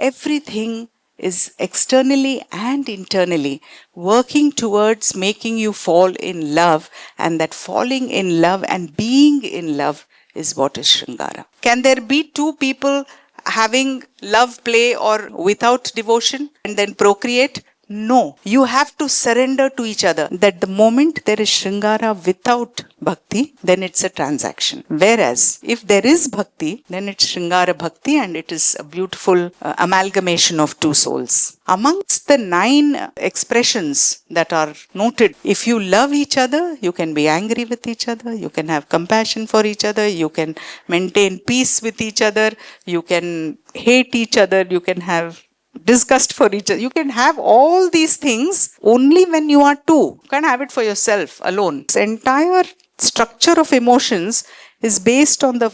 everything is externally and internally working towards making you fall in love, and that falling in love and being in love is what is Shringara. Can there be two people having love play or without devotion and then procreate? No. You have to surrender to each other. That the moment there is Shringara without bhakti, then it's a transaction. Whereas if there is bhakti, then it's Shringara Bhakti, and it is a beautiful amalgamation of two souls. Amongst the 9 expressions that are noted, if you love each other, you can be angry with each other, you can have compassion for each other, you can maintain peace with each other, you can hate each other, you can have disgust for each other. You can have all these things only when you are two. You can't have it for yourself alone. This entire structure of emotions is based on the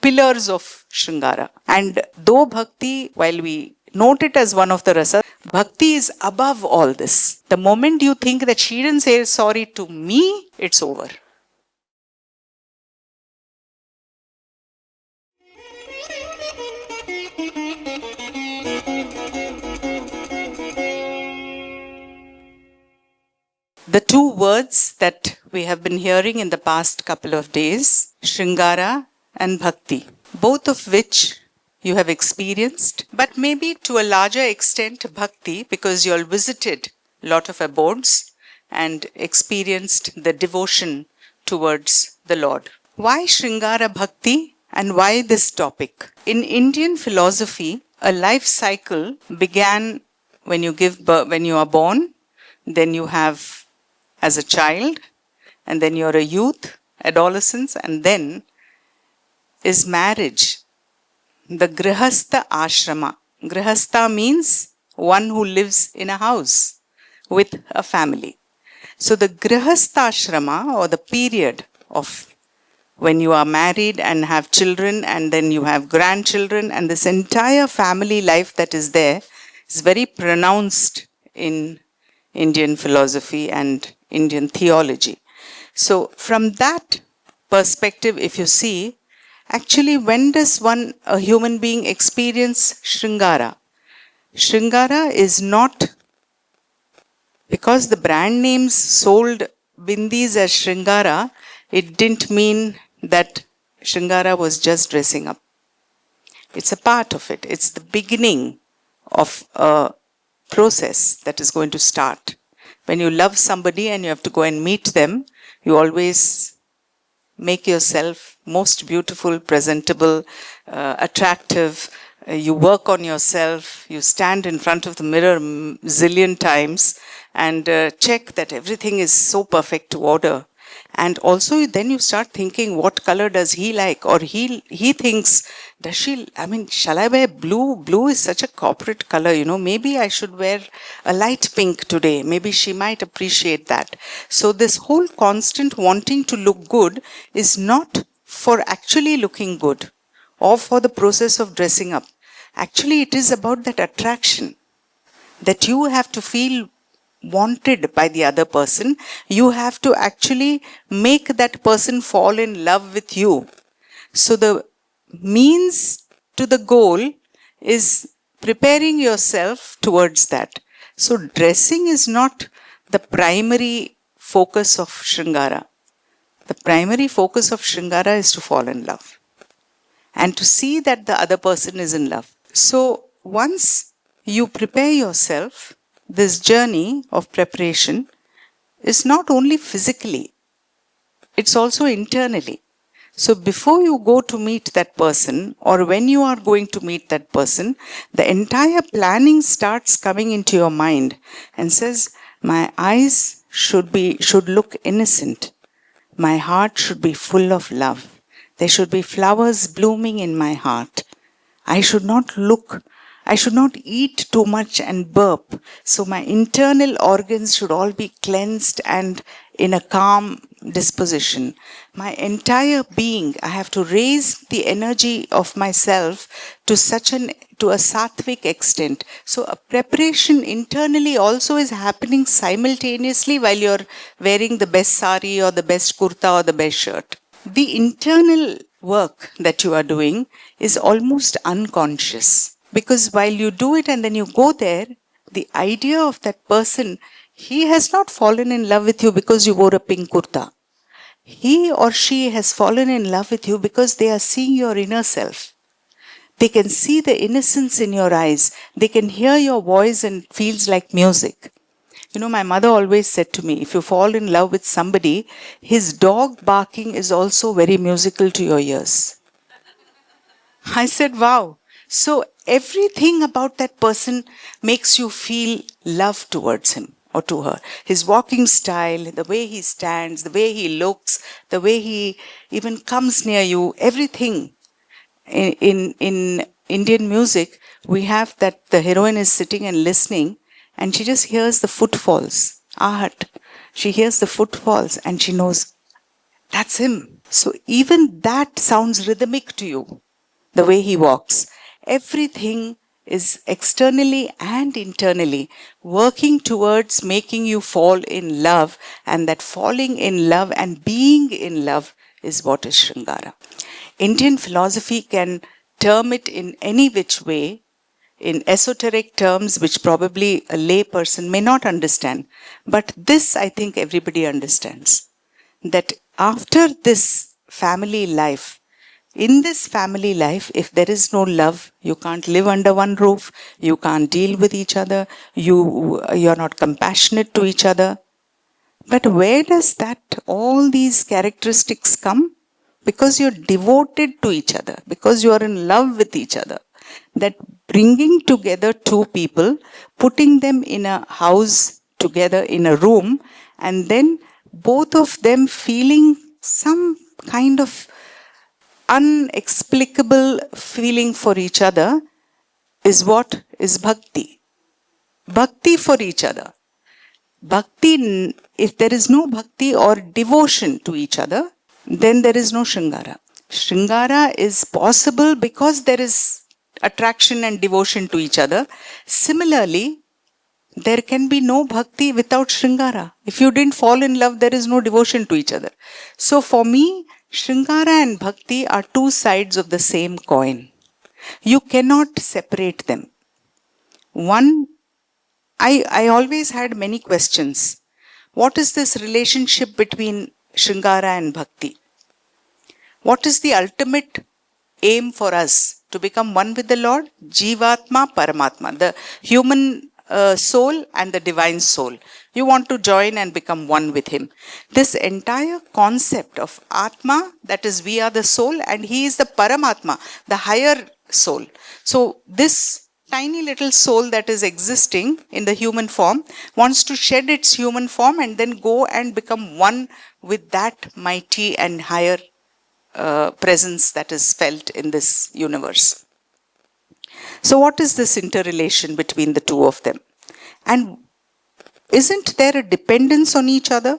pillars of Shringara. And though bhakti, while we note it as one of the rasas, bhakti is above all this. The moment you think that she didn't say sorry to me, it's over. The 2 words that we have been hearing in the past couple of days, Śṛṅgāra and Bhakti, both of which you have experienced, but maybe to a larger extent Bhakti, because you all visited a lot of abodes and experienced the devotion towards the Lord. Why Śṛṅgāra Bhakti and why this topic? In Indian philosophy, a life cycle began when you are born, then you have as a child, and then you're a youth, adolescence, and then is marriage. The Gṛhastha Āśrama. Gṛhastha means one who lives in a house with a family. So the Gṛhastha Āśrama, or the period of when you are married and have children, and then you have grandchildren, and this entire family life that is there is very pronounced in Indian philosophy and Indian theology. So from that perspective, if you see, actually when does a human being experience Shringara? Shringara is not, because the brand names sold bindis as Shringara, it didn't mean that Shringara was just dressing up. It's a part of it. It's the beginning of a process that is going to start. When you love somebody and you have to go and meet them, you always make yourself most beautiful, presentable, attractive. You work on yourself. You stand in front of the mirror zillion times and check that everything is so perfect to order. And also then you start thinking, what color does he like? Or he thinks, shall I wear blue? Blue is such a corporate color, maybe I should wear a light pink today. Maybe she might appreciate that. So this whole constant wanting to look good is not for actually looking good or for the process of dressing up. Actually, it is about that attraction that you have to feel wanted by the other person. You have to actually make that person fall in love with you. So the means to the goal is preparing yourself towards that. So dressing is not the primary focus of Shringara. The primary focus of Shringara is to fall in love and to see that the other person is in love. So once you prepare yourself, this journey of preparation is not only physically, it's also internally. So before you go to meet that person, or when you are going to meet that person, the entire planning starts coming into your mind and says, my eyes should look innocent. My heart should be full of love. There should be flowers blooming in my heart. I should not eat too much and burp. So my internal organs should all be cleansed and in a calm disposition. My entire being, I have to raise the energy of myself to a sattvic extent. So a preparation internally also is happening simultaneously while you're wearing the best sari or the best kurta or the best shirt. The internal work that you are doing is almost unconscious. Because while you do it and then you go there, the idea of that person, he has not fallen in love with you because you wore a pink kurta. He or she has fallen in love with you because they are seeing your inner self. They can see the innocence in your eyes. They can hear your voice and it feels like music. You know, my mother always said to me, if you fall in love with somebody, his dog barking is also very musical to your ears. I said, wow. So everything about that person makes you feel love towards him or to her. His walking style, the way he stands, the way he looks, the way he even comes near you, everything. In Indian music, we have that the heroine is sitting and listening and she just hears the footfalls. Ahat. She hears the footfalls and she knows that's him. So even that sounds rhythmic to you, the way he walks. Everything is externally and internally working towards making you fall in love, and that falling in love and being in love is what is Shringara. Indian philosophy can term it in any which way, in esoteric terms, which probably a lay person may not understand. But this, I think, everybody understands. That after this family life, in this family life, if there is no love, you can't live under one roof, you can't deal with each other, you're not compassionate to each other. But where does that, all these characteristics come? Because you're devoted to each other, because you are in love with each other. That bringing together two people, putting them in a house together in a room, and then both of them feeling some kind of unexplicable feeling for each other is what is bhakti. Bhakti for each other. Bhakti, if there is no bhakti or devotion to each other, then there is no Shringara. Shringara is possible because there is attraction and devotion to each other. Similarly, there can be no bhakti without Shringara. If you didn't fall in love, there is no devotion to each other. So for me, Shringara and bhakti are two sides of the same coin. You cannot separate them. I always had many questions. What is this relationship between Shringara and bhakti? What is the ultimate aim for us? To become one with the Lord? Jivatma, Paramatma, the human soul and the divine soul. You want to join and become one with Him. This entire concept of Atma, that is, we are the soul and He is the Paramatma, the higher soul. So this tiny little soul that is existing in the human form wants to shed its human form and then go and become one with that mighty and higher presence that is felt in this universe. So what is this interrelation between the two of them? And isn't there a dependence on each other?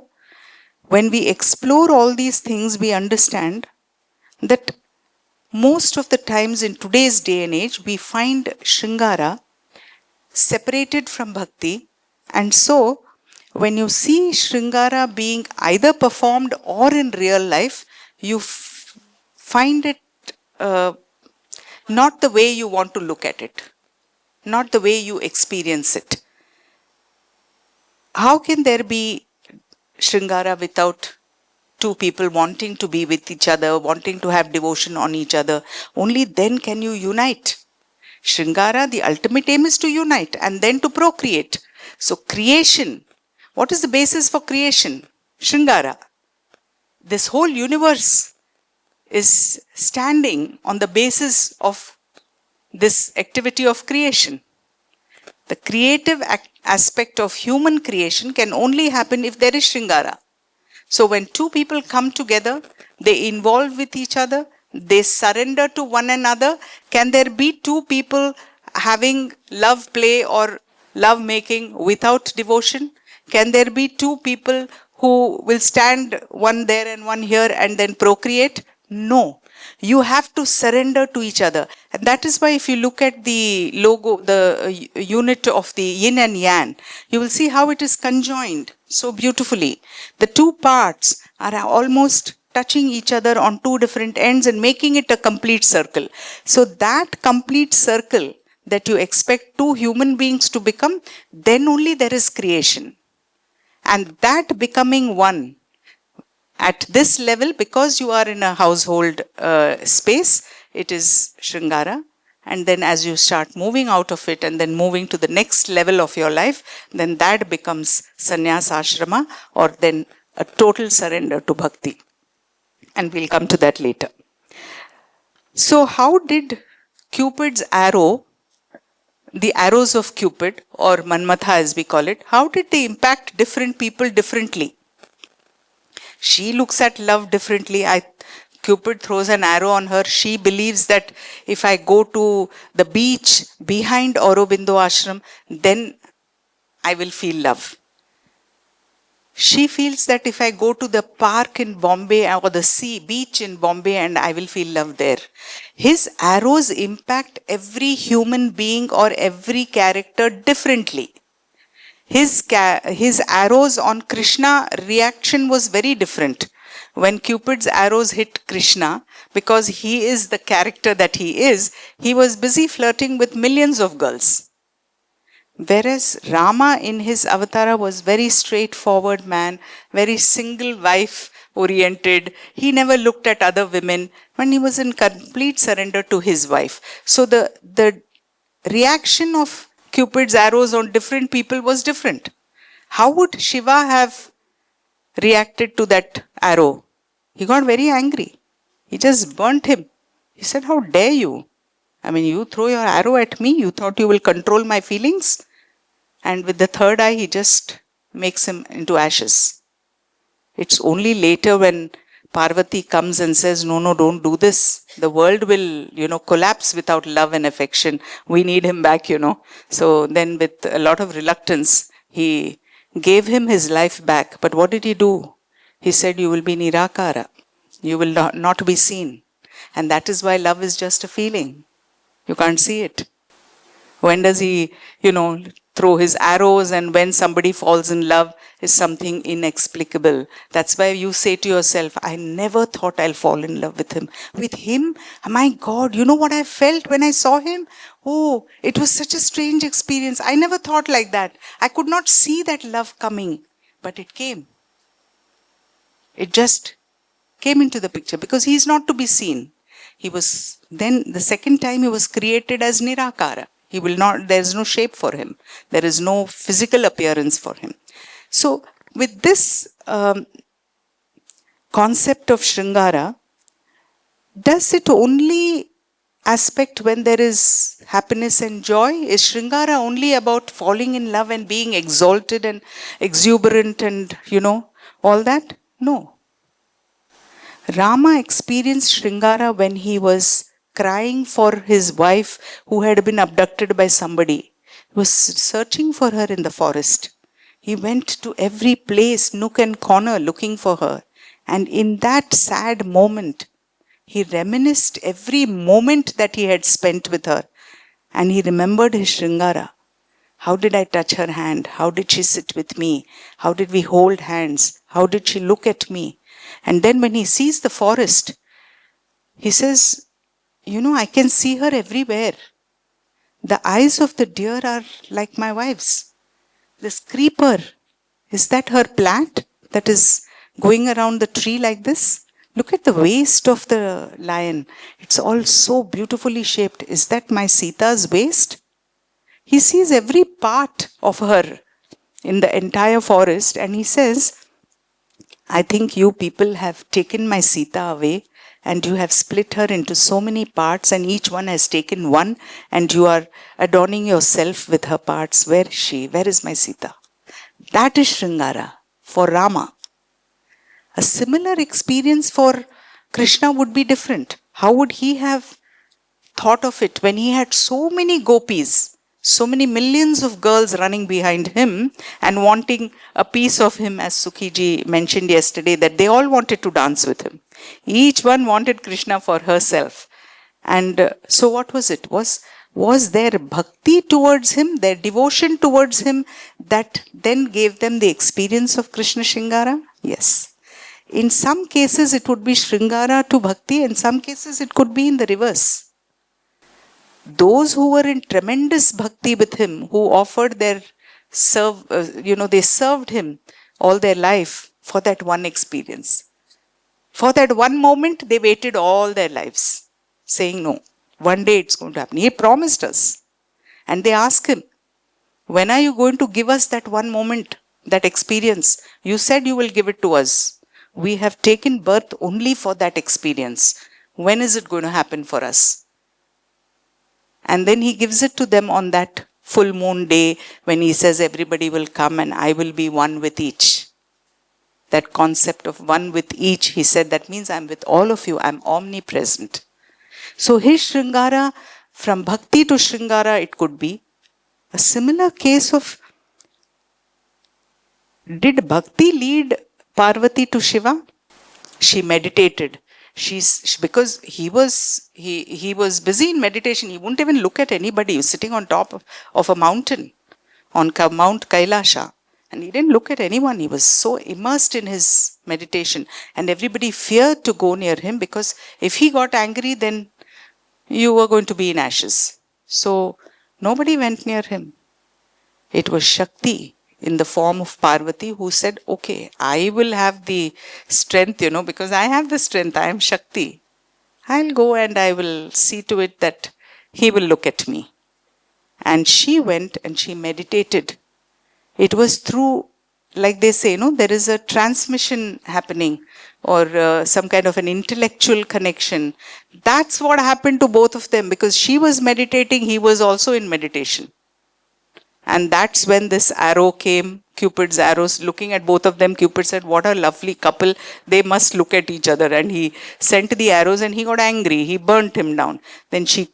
When we explore all these things, we understand that most of the times in today's day and age, we find Shringara separated from bhakti. And so, when you see Shringara being either performed or in real life, you find it not the way you want to look at it, not the way you experience it. How can there be Shringara without two people wanting to be with each other, wanting to have devotion on each other? Only then can you unite. Shringara, the ultimate aim is to unite and then to procreate. So creation, what is the basis for creation? Shringara. This whole universe is standing on the basis of this activity of creation. The creative aspect of human creation can only happen if there is Shringara. So when two people come together, they involve with each other, they surrender to one another. Can there be two people having love play or love making without devotion? Can there be two people who will stand one there and one here and then procreate? No. You have to surrender to each other. And that is why if you look at the logo, the unit of the yin and yang, you will see how it is conjoined so beautifully. The two parts are almost touching each other on two different ends and making it a complete circle. So that complete circle, that you expect two human beings to become, then only there is creation. And that becoming one at this level, because you are in a household space, it is Shringara. And then as you start moving out of it and then moving to the next level of your life, then that becomes Sannyas Ashrama, or then a total surrender to bhakti. And we'll come to that later. So how did Cupid's arrow, the arrows of Cupid, or Manmatha as we call it, how did they impact different people differently? She looks at love differently. Cupid throws an arrow on her. She believes that if I go to the beach behind Aurobindo Ashram, then I will feel love. She feels that if I go to the park in Bombay or the beach in Bombay, and I will feel love there. His arrows impact every human being or every character differently. His arrows on Krishna reaction was very different. When Cupid's arrows hit Krishna, because he is the character that he was busy flirting with millions of girls. Whereas Rama in his avatara was very straightforward man, very single wife oriented. He never looked at other women when he was in complete surrender to his wife. So the reaction of Cupid's arrows on different people was different. How would Shiva have reacted to that arrow? He got very angry. He just burnt him. He said, how dare you? I mean, you throw your arrow at me, you thought you will control my feelings? And with the third eye, he just makes him into ashes. It's only later when Parvati comes and says, no, don't do this. The world will, collapse without love and affection. We need him back, So then with a lot of reluctance, he gave him his life back. But what did he do? He said, you will be Nirakara. You will not be seen. And that is why love is just a feeling. You can't see it. When does he, throw his arrows, and when somebody falls in love is something inexplicable. That's why you say to yourself, I never thought I'll fall in love with him. With him, my God, you know what I felt when I saw him? Oh, it was such a strange experience. I never thought like that. I could not see that love coming, but it came. It just came into the picture because he is not to be seen. He was, then the second time he was created as Nirakara. He will not, there is no shape for him. There is no physical appearance for him. So with this concept of Shringara, does it only aspect when there is happiness and joy? Is Shringara only about falling in love and being exalted and exuberant and, all that? No. Rama experienced Shringara when he was crying for his wife who had been abducted by somebody. He was searching for her in the forest. He went to every place, nook and corner, looking for her. And in that sad moment, he reminisced every moment that he had spent with her. And he remembered his Shringara. How did I touch her hand? How did she sit with me? How did we hold hands? How did she look at me? And then when he sees the forest, he says, I can see her everywhere. The eyes of the deer are like my wife's. This creeper, is that her plant that is going around the tree like this? Look at the waist of the lion. It's all so beautifully shaped. Is that my Sita's waist? He sees every part of her in the entire forest and he says, I think you people have taken my Sita away and you have split her into so many parts and each one has taken one and you are adorning yourself with her parts. Where is she? Where is my Sita? That is Shringara for Rama. A similar experience for Krishna would be different. How would he have thought of it when he had so many gopis? So many millions of girls running behind him and wanting a piece of him, as Sukhiji mentioned yesterday, that they all wanted to dance with him. Each one wanted Krishna for herself. And so what was it? Was their bhakti towards him, their devotion towards him, that then gave them the experience of Krishna Shringara? Yes. In some cases it would be Shringara to bhakti, in some cases it could be in the reverse. those who were in tremendous bhakti with him, who offered their they served him all their life for that one experience. For that one moment, they waited all their lives, saying, no, one day it's going to happen. He promised us. And they asked him, when are you going to give us that one moment, that experience? You said you will give it to us. We have taken birth only for that experience. When is it going to happen for us? And then he gives it to them on that full moon day when he says everybody will come and I will be one with each. That concept of one with each, he said, that means I'm with all of you. I'm omnipresent. So his Shringara, from Bhakti to Shringara, it could be a similar case of, did Bhakti lead Parvati to Shiva? She meditated. Because he was busy in meditation. He wouldn't even look at anybody. He was sitting on top of a mountain, on Mount Kailasha. And he didn't look at anyone. He was so immersed in his meditation. And everybody feared to go near him because if he got angry, then you were going to be in ashes. So nobody went near him. It was Shakti in the form of Parvati who said, okay, I will have the strength, because I have the strength. I am Shakti. I'll go and I will see to it that he will look at me. And she went and she meditated. It was through, like they say, there is a transmission happening or some kind of an intellectual connection. That's what happened to both of them because she was meditating, he was also in meditation. And that's when this arrow came, Cupid's arrows, looking at both of them. Cupid said, what a lovely couple. They must look at each other. And he sent the arrows and he got angry. He burnt him down. Then she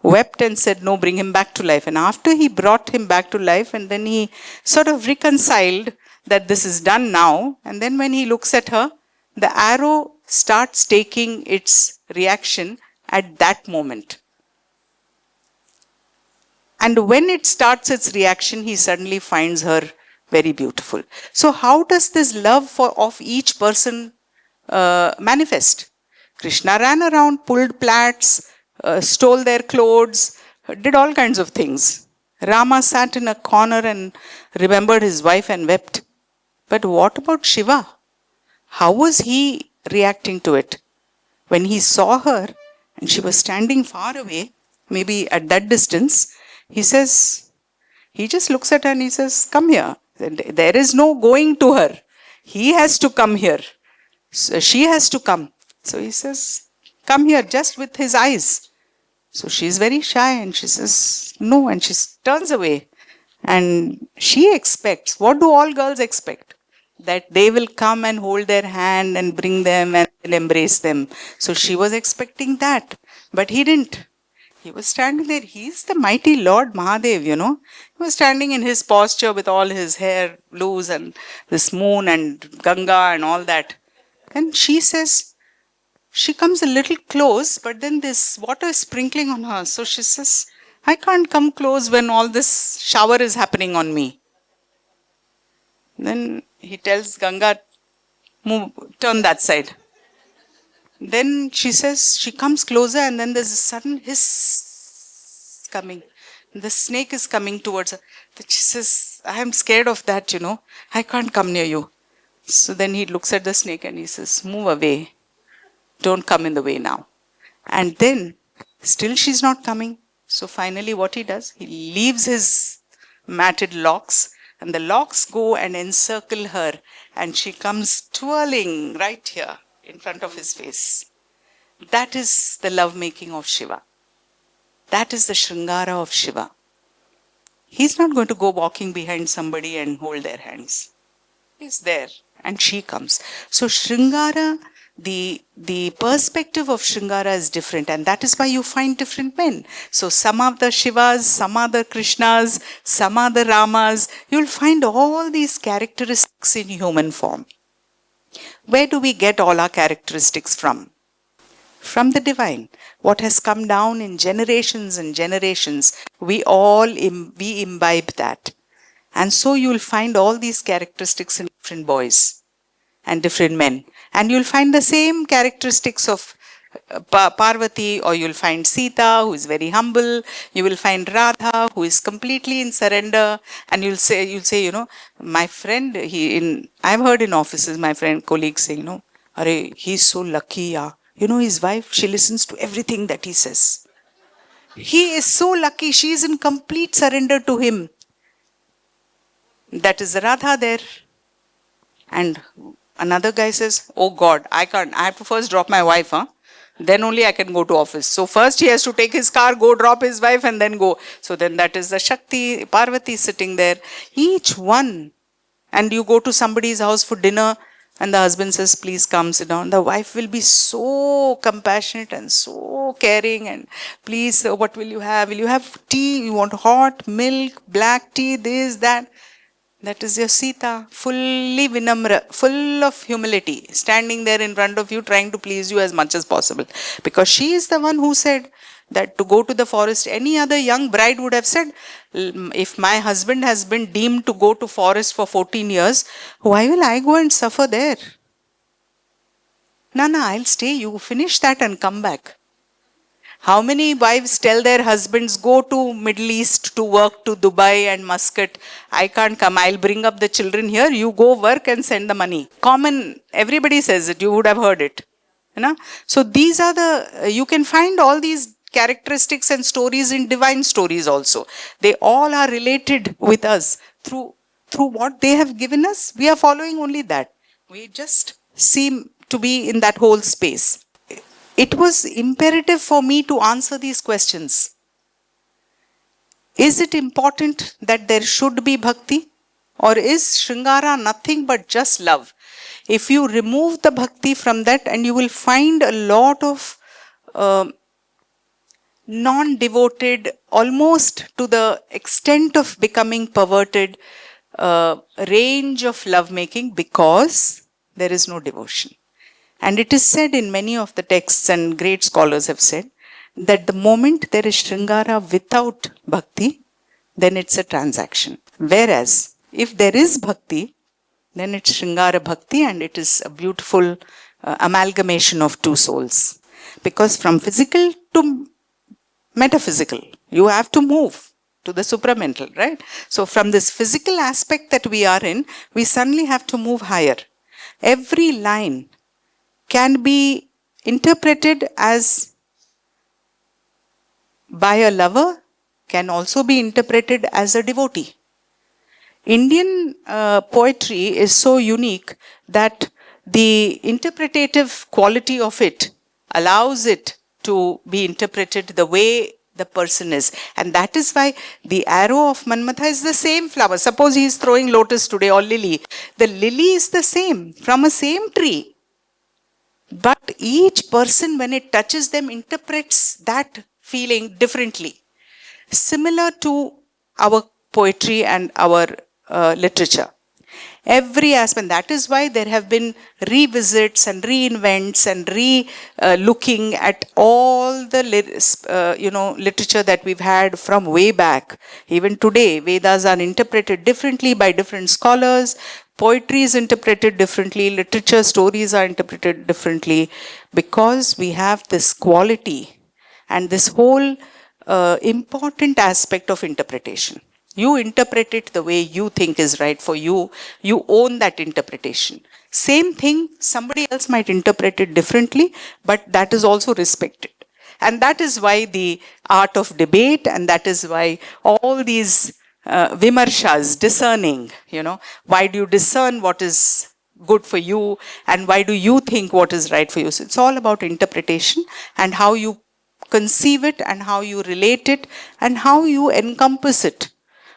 wept and said, no, bring him back to life. And after he brought him back to life, and then he sort of reconciled that this is done now. And then when he looks at her, the arrow starts taking its reaction at that moment. And when it starts its reaction, he suddenly finds her very beautiful. So how does this love of each person manifest? Krishna ran around, pulled plaits, stole their clothes, did all kinds of things. Rama sat in a corner and remembered his wife and wept. But what about Shiva? How was he reacting to it? When he saw her and she was standing far away, maybe at that distance, he just looks at her and he says, come here. There is no going to her. He has to come here. So she has to come. So he says, come here, just with his eyes. So she's very shy and she says, no, and she turns away. And she expects, what do all girls expect? That they will come and hold their hand and bring them and embrace them. So she was expecting that. But he didn't. He was standing there. He's the mighty Lord Mahadev, He was standing in his posture with all his hair loose and this moon and Ganga and all that. And she says, she comes a little close, but then this water is sprinkling on her. So she says, I can't come close when all this shower is happening on me. Then he tells Ganga, move, turn that side. Then she says, she comes closer and then there's a sudden hiss coming. The snake is coming towards her. Then she says, I am scared of that, I can't come near you. So then he looks at the snake and he says, move away. Don't come in the way now. And then, still she's not coming. So finally what he does, he leaves his matted locks and the locks go and encircle her and she comes twirling right here in front of his face. That is the lovemaking of Shiva. That is the Shringara of Shiva. He's not going to go walking behind somebody and hold their hands. He's there and she comes. So Shringara, the perspective of Shringara is different, and that is why you find different men. So some are the Shivas, some are the Krishnas, some are the Ramas. You'll find all these characteristics in human form. Where do we get all our characteristics from? From the divine. What has come down in generations and generations, we imbibe that. And so you'll find all these characteristics in different boys and different men. And you'll find the same characteristics of Parvati, or you'll find Sita, who is very humble. You will find Radha, who is completely in surrender. And you'll say, you know, my friend, I've heard in offices, my friend, colleagues say, you know, Arey, he's so lucky, yeah. You know, his wife, she listens to everything that he says. He is so lucky. She is in complete surrender to him. That is Radha there. And another guy says, oh God, I can't. I have to first drop my wife, huh? Then only I can go to office. So first he has to take his car, go drop his wife, and then go. So then that is the Shakti, Parvati sitting there. Each one. And you go to somebody's house for dinner, and the husband says, please come sit down. The wife will be so compassionate and so caring. And please, what will you have? Will you have tea? You want hot milk, black tea, this, that? That is your Sita, fully vinamra, full of humility, standing there in front of you, trying to please you as much as possible. Because she is the one who said that to go to the forest, any other young bride would have said, if my husband has been deemed to go to forest for 14 years, why will I go and suffer there? No, I'll stay. You finish that and come back. How many wives tell their husbands, go to Middle East to work, to Dubai and Muscat. I can't come. I'll bring up the children here. You go work and send the money. Common. Everybody says it. You would have heard it. You know? So these are you can find all these characteristics and stories in divine stories also. They all are related with us through what they have given us. We are following only that. We just seem to be in that whole space. It was imperative for me to answer these questions. Is it important that there should be bhakti? Or is Shringara nothing but just love? If you remove the bhakti from that, and you will find a lot of non-devoted, almost to the extent of becoming perverted, range of lovemaking, because there is no devotion. And it is said in many of the texts, and great scholars have said, that the moment there is Shringara without bhakti, then it's a transaction. Whereas, if there is bhakti, then it's Shringara bhakti, and it is a beautiful amalgamation of two souls. Because from physical to metaphysical, you have to move to the supramental, right? So from this physical aspect that we are in, we suddenly have to move higher. Every line can be interpreted as by a lover, can also be interpreted as a devotee. Indian poetry is so unique that the interpretative quality of it allows it to be interpreted the way the person is. And that is why the arrow of Manmatha is the same flower. Suppose he is throwing lotus today or lily. The lily is the same, from a same tree. But each person, when it touches them, interprets that feeling differently. Similar to our poetry and our literature. Every aspect. That is why there have been revisits and reinvents and looking at all the literature that we've had from way back. Even today, Vedas are interpreted differently by different scholars. Poetry is interpreted differently. Literature, stories are interpreted differently, because we have this quality and this whole important aspect of interpretation. You interpret it the way you think is right for you. You own that interpretation. Same thing, somebody else might interpret it differently, but that is also respected. And that is why the art of debate, and that is why all these vimarshas, discerning, why do you discern what is good for you, and why do you think what is right for you? So it's all about interpretation and how you conceive it and how you relate it and how you encompass it,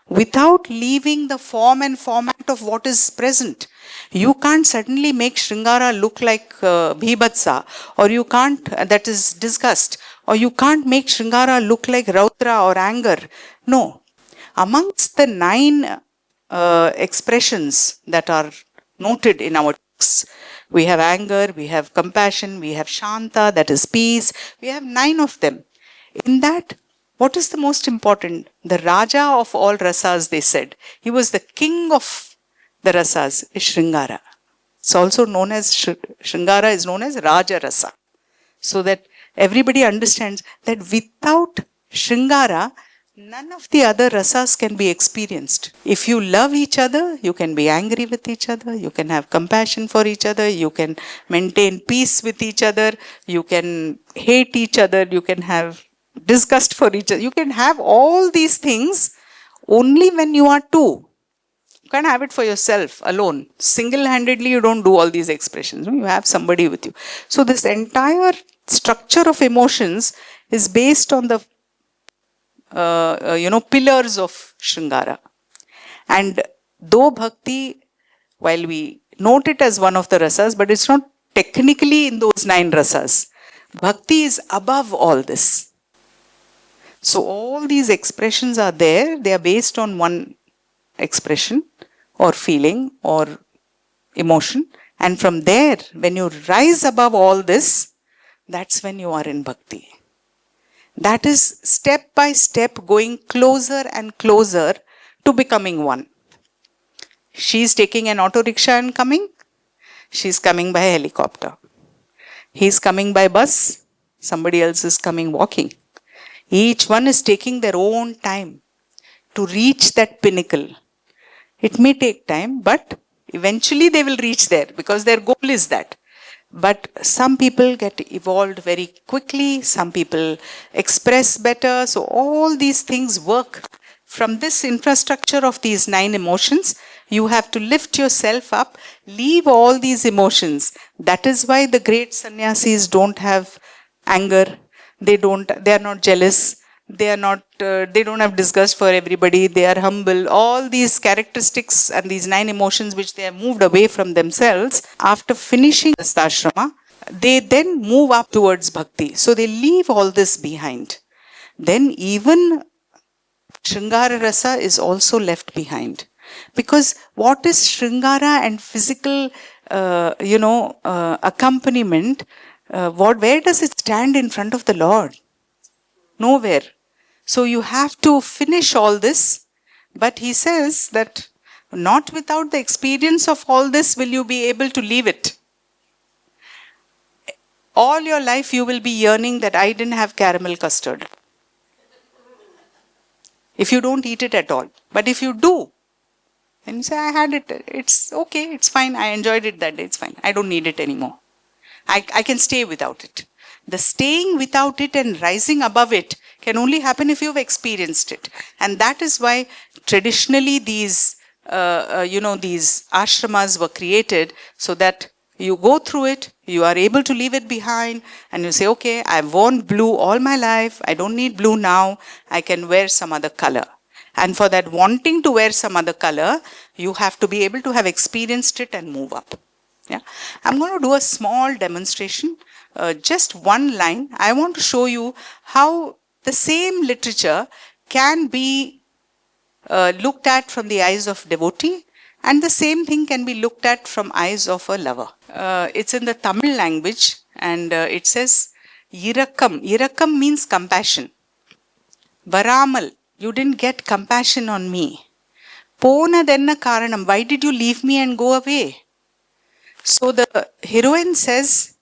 without leaving the form and format of what is present. You can't suddenly make Shringara look like Bhibhatsa, or you can't, that is disgust, or you can't make Shringara look like Raudra or anger. No. Amongst the 9 expressions that are noted in our texts, we have anger, we have compassion, we have Shanta, that is peace. We have 9 of them. In that, what is the most important? The Raja of all Rasas, they said. He was the king of the Rasas, is Shringara. It's also known as, Shringara is known as Raja Rasa. so that everybody understands that without Shringara, none of the other rasas can be experienced. If you love each other, you can be angry with each other, you can have compassion for each other, you can maintain peace with each other, you can hate each other, you can have disgust for each other. You can have all these things only when you are two. You can't have it for yourself alone. Single-handedly, you don't do all these expressions. You have somebody with you. So this entire structure of emotions is based on the pillars of Shringara. And though bhakti, while we note it as one of the rasas, but it's not technically in those 9 rasas. Bhakti is above all this. So all these expressions are there. They are based on one expression or feeling or emotion. And from there, when you rise above all this, that's when you are in bhakti. That is step by step going closer and closer to becoming one. She's taking an auto rickshaw and coming. She's coming by helicopter. He's coming by bus. Somebody else is coming walking. Each one is taking their own time to reach that pinnacle. It may take time, but eventually they will reach there because their goal is that. But some people get evolved very quickly, some people express better. So all these things work. From this infrastructure of these 9 emotions, you have to lift yourself up, leave all these emotions. That is why the great sannyasis don't have anger, they are not jealous, they don't have disgust for everybody, they are humble. All these characteristics and these 9 emotions which they have moved away from themselves, after finishing Gṛhastha Āśrama, they then move up towards bhakti. So they leave all this behind. Then even Shringara rasa is also left behind. Because what is Shringara and physical, accompaniment, where does it stand in front of the Lord? Nowhere. So you have to finish all this. But he says that not without the experience of all this will you be able to leave it. All your life you will be yearning that I didn't have caramel custard. If you don't eat it at all. But if you do, then you say, I had it. It's okay. It's fine. I enjoyed it that day. It's fine. I don't need it anymore. I can stay without it. The staying without it and rising above it can only happen if you've experienced it. And that is why traditionally these ashramas were created so that you go through it, you are able to leave it behind, and you say, okay, I've worn blue all my life. I don't need blue now. I can wear some other color. And for that wanting to wear some other color, you have to be able to have experienced it and move up. Yeah, I'm going to do a small demonstration, just one line. I want to show you how the same literature can be looked at from the eyes of devotee, and the same thing can be looked at from eyes of a lover. It's in the Tamil language, and it says, Irakkam. Irakkam means compassion. Varamal, you didn't get compassion on me. Pona denna karanam, why did you leave me and go away? So the heroine says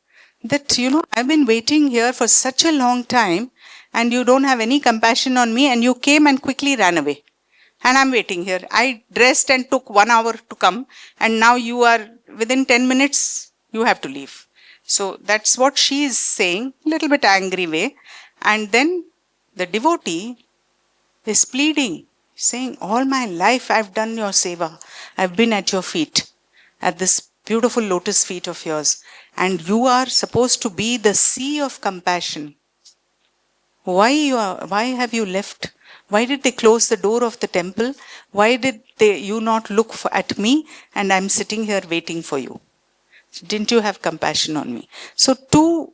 that, I've been waiting here for such a long time and you don't have any compassion on me and you came and quickly ran away. And I'm waiting here. I dressed and took 1 hour to come and now you are within 10 minutes, you have to leave. So that's what she is saying, little bit angry way. And then the devotee is pleading, saying, all my life I've done your seva. I've been at your feet, at this beautiful lotus feet of yours. And you are supposed to be the sea of compassion. Why have you left? Why did they close the door of the temple? Why did you not look at me and I'm sitting here waiting for you? Didn't you have compassion on me? So 2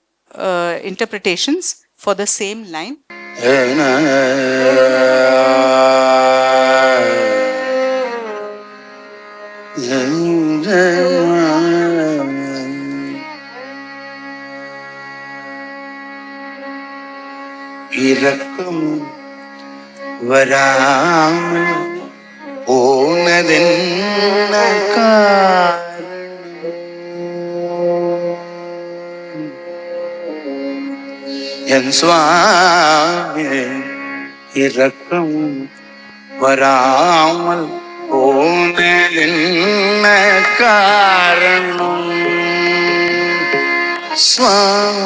interpretations for the same line. Irakkam varam ponadenna karanam என் சுவாமி இரக்கம் வராமல் போனதென்ன காரணம் சுவாமி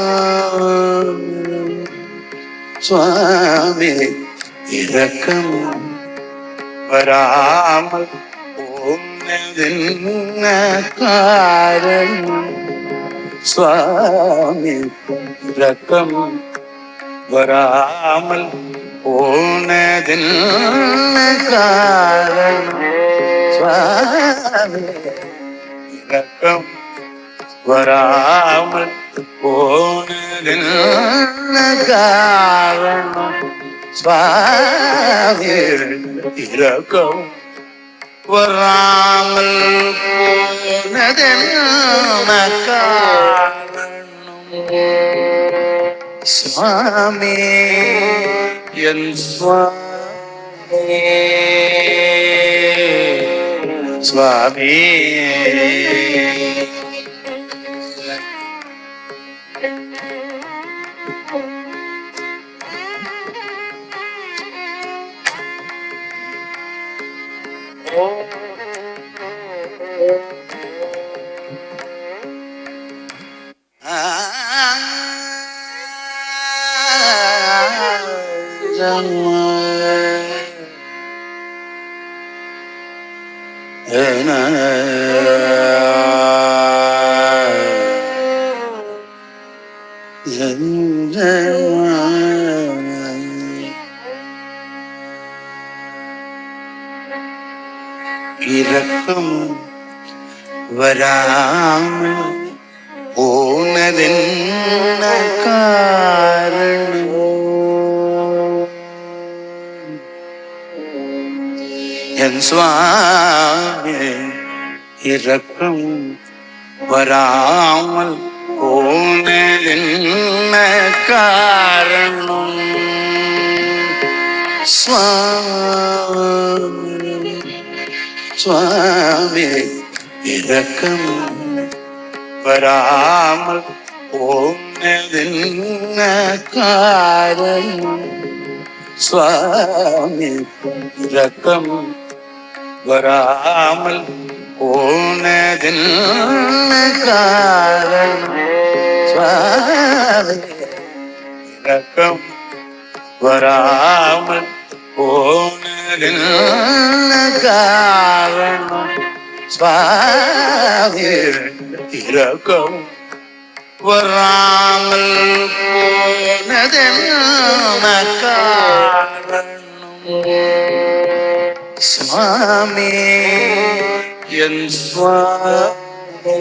இரக்கம் வராமல் போனதென்ன காரணம் சுவாமி இரக்கம் வராமல் போனதென்ன காரணம் சுவாமி இரக்கம் வராமல் போனதென்ன காரணம் சுவாமி இரக்கம் வராமல் போனதென்ன காரணம் சுவாமி என் சுவாமி இரக்கம் வராமல் போனதென்ன காரணம் என் சுவாமி இரக்கம் வராமல் போனதென்ன காரணம் சுவாமி இரக்கம் வராமல் போனதென்ன காரணம் சுவாமி இரக்கம் வராமல் போனதென்ன காரணம் சுவாமி இரக்கம் வராமல் போனதென்ன காரணம் சுவாமி இரக்கம் வராமல் போனதென்ன காரணம் சுவாமி என் சுவாமி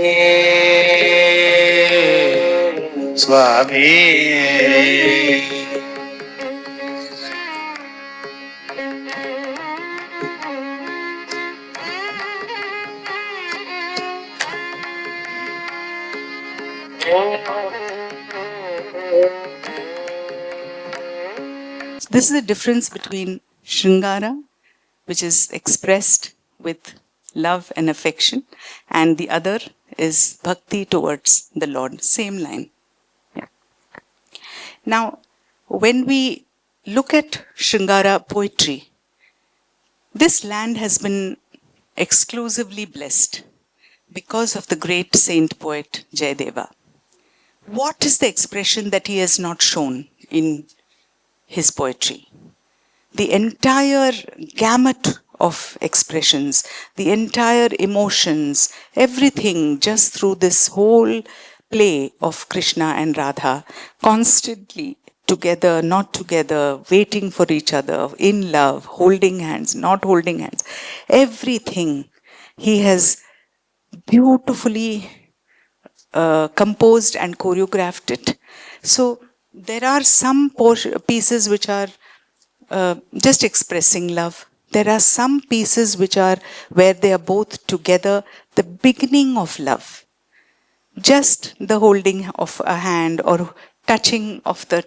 This is the difference between Shringāra, which is expressed with love and affection, and the other is bhakti towards the Lord. Same line. Yeah. Now, when we look at Shringāra poetry, this land has been exclusively blessed because of the great saint poet Jayadeva. What is the expression that he has not shown in his poetry? The entire gamut of expressions, the entire emotions, everything just through this whole play of Krishna and Radha, constantly together, not together, waiting for each other, in love, holding hands, not holding hands. Everything he has beautifully composed and choreographed it. So there are some pieces which are just expressing love. There are some pieces which are where they are both together, the beginning of love. Just the holding of a hand or touching of the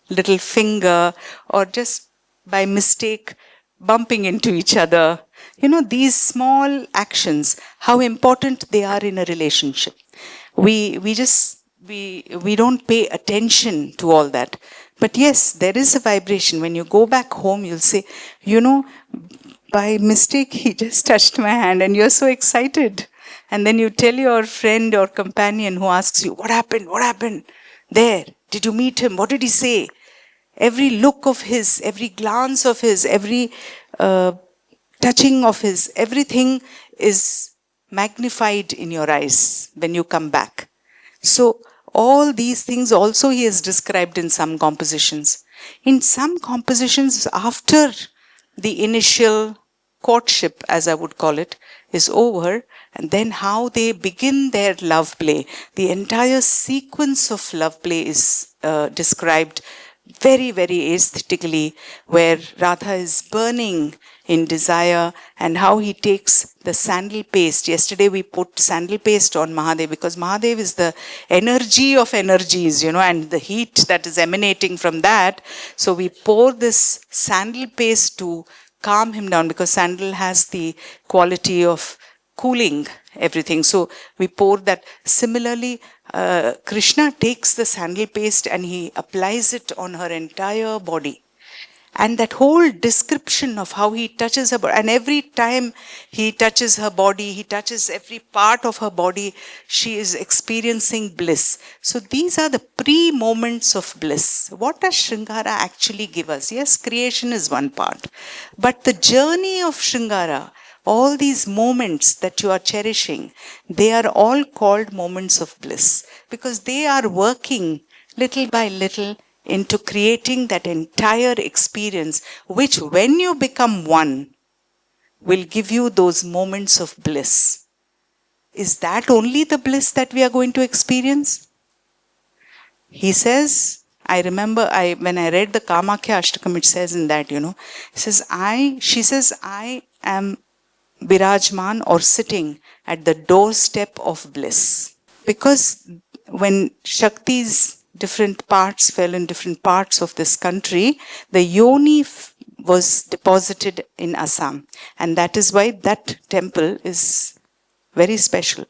little finger or just by mistake bumping into each other. You know, these small actions, how important they are in a relationship. We don't pay attention to all that. But yes, there is a vibration. When you go back home, you'll say, by mistake, he just touched my hand, and you're so excited. And then you tell your friend or companion who asks you, what happened? What happened? There. Did you meet him? What did he say? Every look of his, every glance of his, every touching of his, everything is magnified in your eyes when you come back. So all these things also he has described in some compositions. In some compositions, after the initial courtship, as I would call it, is over, and then how they begin their love play. The entire sequence of love play is described very, very aesthetically, where Radha is burning in desire, and how he takes the sandal paste. Yesterday we put sandal paste on Mahadev because Mahadev is the energy of energies, and the heat that is emanating from that. So we pour this sandal paste to calm him down, because sandal has the quality of cooling everything. So we pour that. Similarly, Krishna takes the sandal paste and he applies it on her entire body. And that whole description of how he touches her body, and every time he touches her body, he touches every part of her body, she is experiencing bliss. So these are the pre-moments of bliss. What does Shringara actually give us? Yes, creation is one part. But the journey of Shringara, all these moments that you are cherishing, they are all called moments of bliss, because they are working little by little into creating that entire experience, which when you become one, will give you those moments of bliss. Is that only the bliss that we are going to experience? He says, I remember when I read the Kamakhya Ashtakam, it says in that, she says, I am Birajman, or sitting at the doorstep of bliss. Because when Shakti's different parts fell in different parts of this country, the yoni was deposited in Assam. And that is why that temple is very special.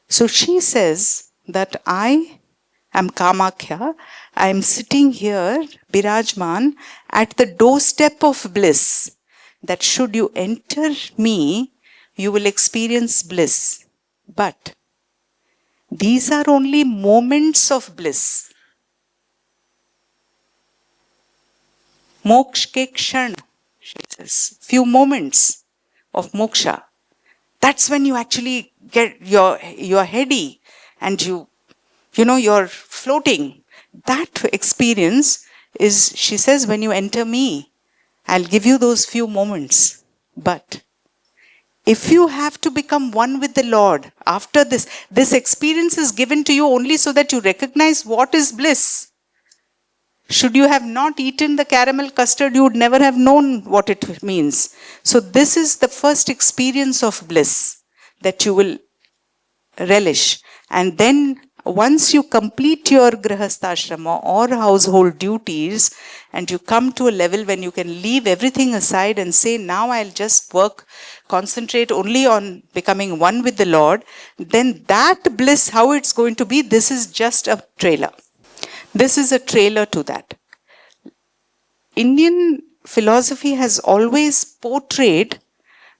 So she says that I am Kamakhya, I am sitting here, Birajman, at the doorstep of bliss, that should you enter me, you will experience bliss. But these are only moments of bliss. Moksh ke kshan, she says, few moments of moksha. That's when you actually get you're heady and you're floating. That experience is, she says, when you enter me, I'll give you those few moments. But if you have to become one with the Lord, after this experience is given to you only so that you recognize what is bliss. Should you have not eaten the caramel custard, you would never have known what it means. So this is the first experience of bliss that you will relish. And then once you complete your Gṛhastha Āśrama or household duties, and you come to a level when you can leave everything aside and say, now I'll just concentrate only on becoming one with the Lord, then that bliss, how it's going to be, this is just a trailer. This is a trailer to that. Indian philosophy has always portrayed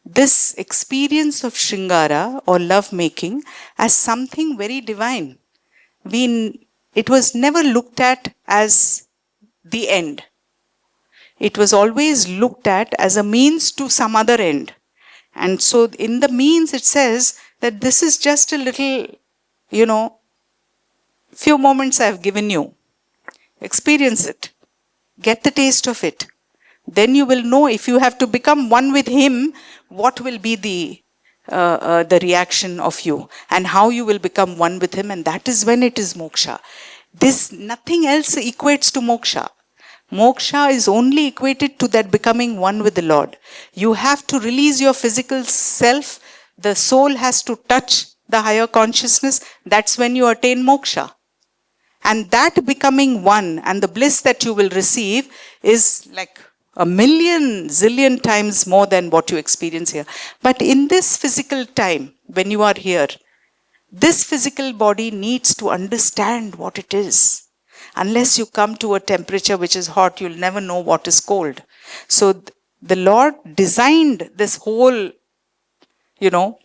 this experience of Shringara or love making as something very divine. It was never looked at as the end. It was always looked at as a means to some other end. And so in the means it says that this is just a little, few moments I've given you. Experience it. Get the taste of it. Then you will know, if you have to become one with him, what will be the reaction of you and how you will become one with him. And that is when it is moksha. Nothing else equates to moksha. Moksha is only equated to that becoming one with the Lord. You have to release your physical self. The soul has to touch the higher consciousness. That's when you attain moksha. And that becoming one and the bliss that you will receive is like a million, zillion times more than what you experience here. But in this physical time, when you are here, this physical body needs to understand what it is. Unless you come to a temperature which is hot, you'll never know what is cold. So the Lord designed this whole,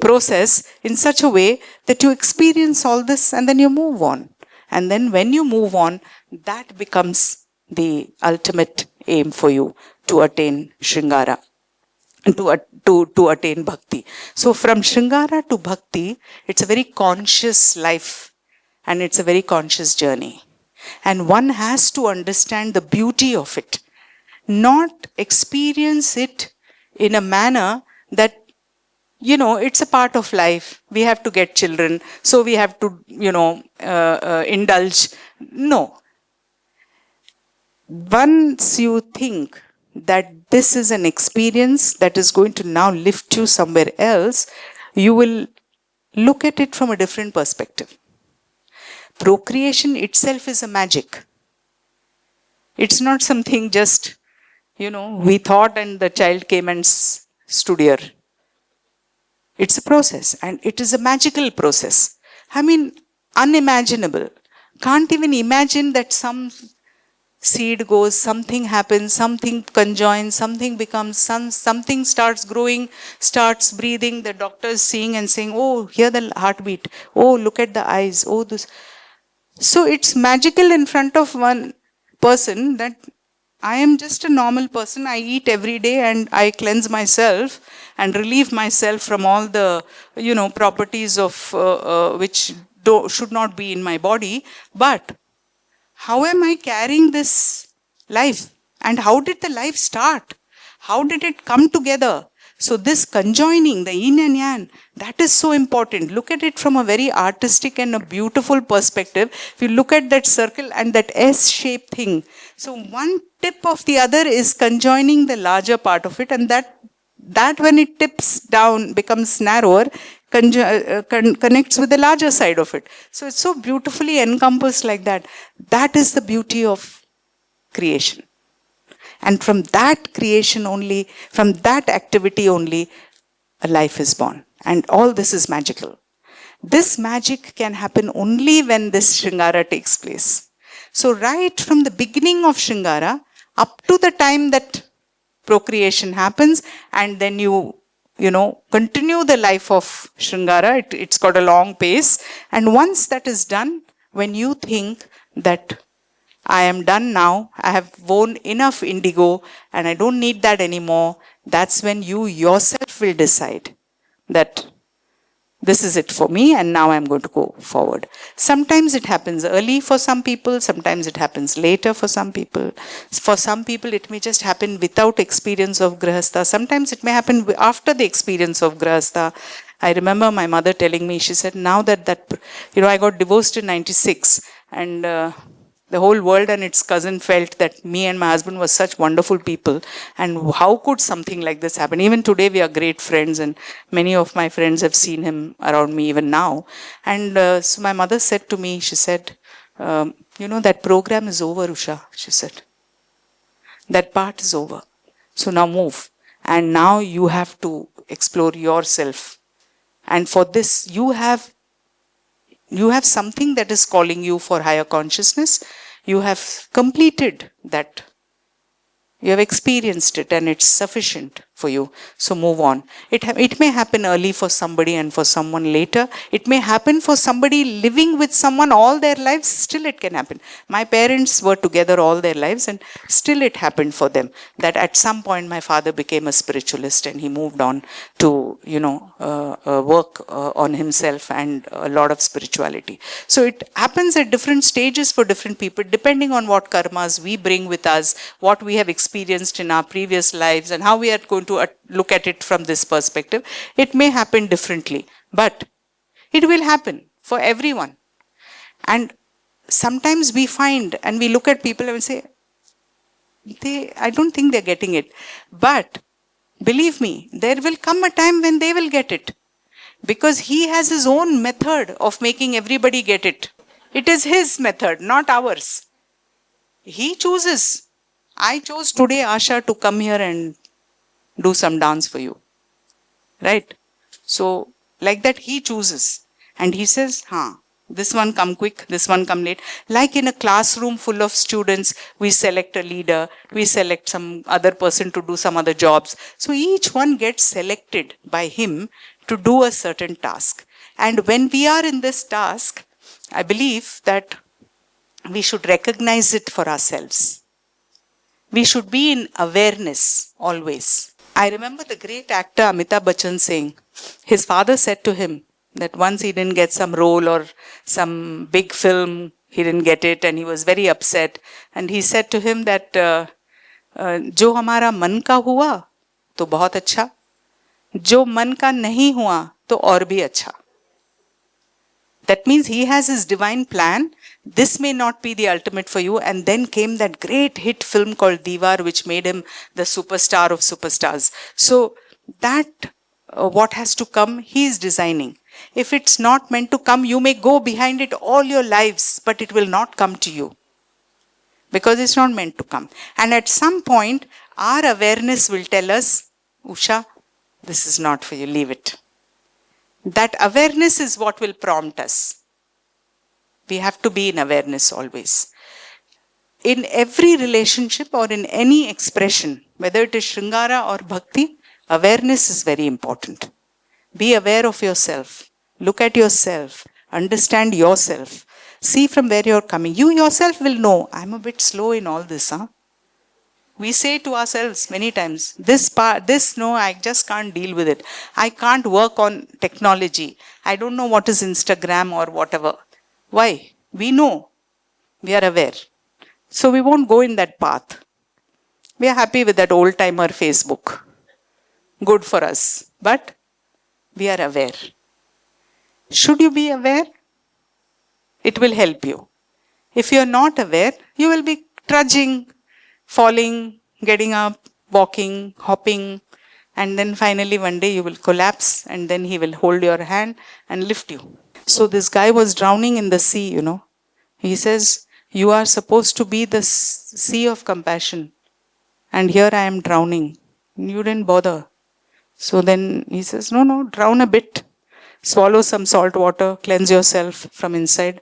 process in such a way that you experience all this and then you move on. And then when you move on, that becomes the ultimate aim for you to attain Shringara, to attain Bhakti. So from Shringara to Bhakti, it's a very conscious life and it's a very conscious journey. And one has to understand the beauty of it, not experience it in a manner that, it's a part of life. We have to get children, so we have to, indulge. No. Once you think that this is an experience that is going to now lift you somewhere else, you will look at it from a different perspective. Procreation itself is a magic. It's not something just, we thought and the child came and stood here. It's a process, and it is a magical process. I mean, unimaginable. Can't even imagine that some seed goes, something happens, something conjoins, something becomes, something starts growing, starts breathing. The doctor is seeing and saying, oh, hear the heartbeat. Oh, look at the eyes. Oh, this. So it's magical in front of one person that I am just a normal person. I eat every day and I cleanse myself and relieve myself from all the, properties of which should not be in my body. But how am I carrying this life? And how did the life start? How did it come together? So this conjoining, the yin and yang, that is so important. Look at it from a very artistic and a beautiful perspective. If you look at that circle and that S-shaped thing, so one tip of the other is conjoining the larger part of it, and that when it tips down becomes narrower, connects with the larger side of it. So it's so beautifully encompassed like that. That is the beauty of creation. And from that creation only, from that activity only, a life is born. And all this is magical. This magic can happen only when this Shringara takes place. So right from the beginning of Shringara, up to the time that procreation happens, and then you continue the life of Shringara, it's got a long pace. And once that is done, when you think that I am done now, I have worn enough indigo and I don't need that anymore, that's when you yourself will decide that this is it for me and now I'm going to go forward. Sometimes it happens early for some people, sometimes it happens later for some people. For some people it may just happen without experience of Gṛhastha. Sometimes it may happen after the experience of Gṛhastha. I remember my mother telling me, she said, now that I got divorced in 96 and the whole world and its cousin felt that me and my husband were such wonderful people. And how could something like this happen? Even today we are great friends and many of my friends have seen him around me even now. And so my mother said to me, she said, that program is over, Usha, she said. That part is over. So now move. And now you have to explore yourself. And for this, you have something that is calling you for higher consciousness. You have completed that. You have experienced it and it's sufficient for you. So move on. It may happen early for somebody and for someone later. It may happen for somebody living with someone all their lives. Still it can happen. My parents were together all their lives and still it happened for them. That at some point my father became a spiritualist and he moved on to, work on himself and a lot of spirituality. So it happens at different stages for different people, depending on what karmas we bring with us, what we have experienced in our previous lives and how we are going to look at it from this perspective. It may happen differently, but it will happen for everyone. And sometimes we find and we look at people and we say, I don't think they're getting it. But believe me, there will come a time when they will get it. Because he has his own method of making everybody get it. It is his method, not ours. He chooses. I chose today, Asha, to come here and do some dance for you. Right? So, like that, he chooses. And he says, This one come quick, this one come late. Like in a classroom full of students, we select a leader, we select some other person to do some other jobs. So each one gets selected by him to do a certain task. And when we are in this task, I believe that we should recognize it for ourselves. We should be in awareness always. I remember the great actor Amitabh Bachchan saying, his father said to him that once he didn't get some role or some big film, he didn't get it and he was very upset. And he said to him that, जो हमारा मन का हुआ तो बहुत अच्छा, जो मन का नहीं हुआ तो और भी अच्छा. That means he has his divine plan. This may not be the ultimate for you. And then came that great hit film called Diwar, which made him the superstar of superstars. So that what has to come, he is designing. If it's not meant to come, you may go behind it all your lives, but it will not come to you. Because it's not meant to come. And at some point, our awareness will tell us, Usha, this is not for you, leave it. That awareness is what will prompt us. We have to be in awareness always. In every relationship or in any expression, whether it is Shṛṅgāra or Bhakti, awareness is very important. Be aware of yourself. Look at yourself. Understand yourself. See from where you're coming. You yourself will know, I'm a bit slow in all this. We say to ourselves many times, no, I just can't deal with it. I can't work on technology. I don't know what is Instagram or whatever. Why? We know. We are aware. So we won't go in that path. We are happy with that old-timer Facebook. Good for us. But we are aware. Should you be aware? It will help you. If you are not aware, you will be trudging, falling, getting up, walking, hopping, and then finally one day you will collapse and then he will hold your hand and lift you. So this guy was drowning in the sea, He says, you are supposed to be the sea of compassion. And here I am drowning. You didn't bother. So then he says, no, drown a bit. Swallow some salt water, cleanse yourself from inside.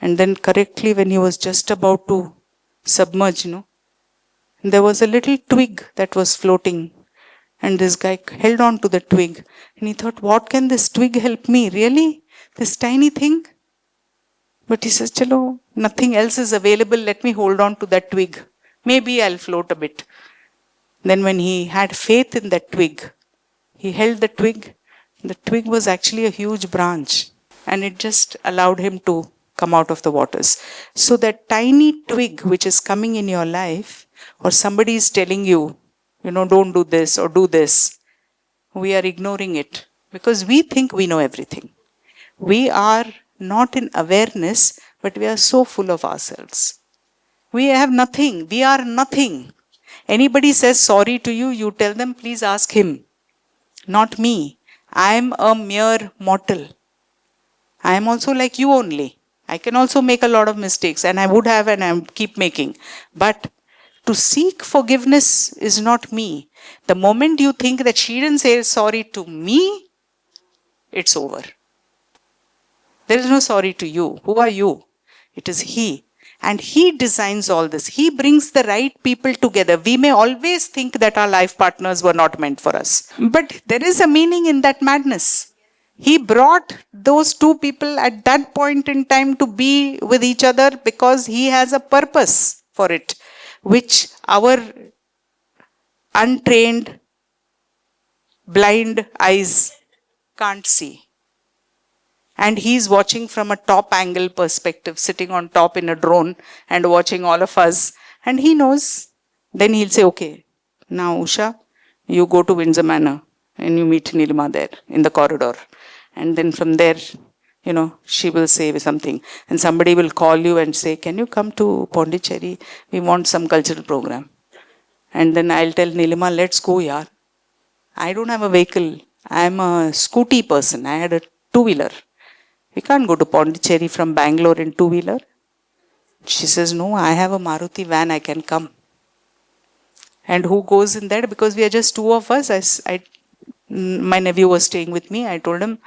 And then correctly when he was just about to submerge, there was a little twig that was floating. And this guy held on to the twig. And he thought, what can this twig help me? Really? This tiny thing? But he says, chalo, nothing else is available. Let me hold on to that twig. Maybe I'll float a bit. Then when he had faith in that twig, he held the twig. The twig was actually a huge branch. And it just allowed him to come out of the waters. So that tiny twig which is coming in your life, or somebody is telling you, don't do this or do this, we are ignoring it because we think we know everything. We are not in awareness, but we are so full of ourselves. We have nothing. We are nothing. Anybody says sorry to you, you tell them, please ask him, not me. I am a mere mortal. I am also like you only. I can also make a lot of mistakes, and I would have, and I keep making. But to seek forgiveness is not me. The moment you think that she didn't say sorry to me, it's over. There is no sorry to you. Who are you? It is he. And he designs all this. He brings the right people together. We may always think that our life partners were not meant for us. But there is a meaning in that madness. He brought those two people at that point in time to be with each other because he has a purpose for it, which our untrained, blind eyes can't see. And he's watching from a top angle perspective, sitting on top in a drone and watching all of us. And he knows. Then he'll say, okay, now Usha, you go to Windsor Manor and you meet Nilima there in the corridor. And then from there, she will say something. And somebody will call you and say, can you come to Pondicherry? We want some cultural program. And then I'll tell Nilima, let's go, yaar. I don't have a vehicle. I'm a scooty person. I had a two-wheeler. We can't go to Pondicherry from Bangalore in two-wheeler. She says, no, I have a Maruti van, I can come. And who goes in that? Because we are just two of us. My nephew was staying with me. I told him,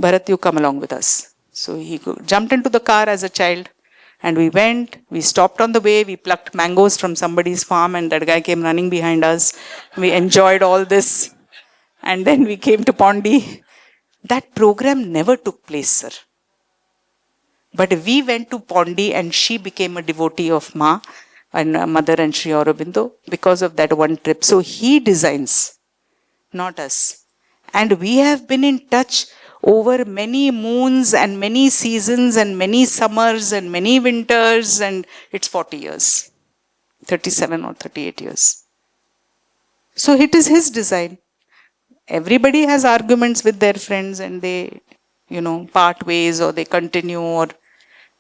Bharat, you come along with us. So he jumped into the car as a child and we went, we stopped on the way, we plucked mangoes from somebody's farm and that guy came running behind us. We enjoyed all this and then we came to Pondi. That program never took place, sir. But we went to Pondi and she became a devotee of Ma and Mother and Sri Aurobindo because of that one trip. So he designs, not us. And we have been in touch over many moons and many seasons and many summers and many winters, and it's 40 years, 37 or 38 years. So it is his design. Everybody has arguments with their friends and they, part ways or they continue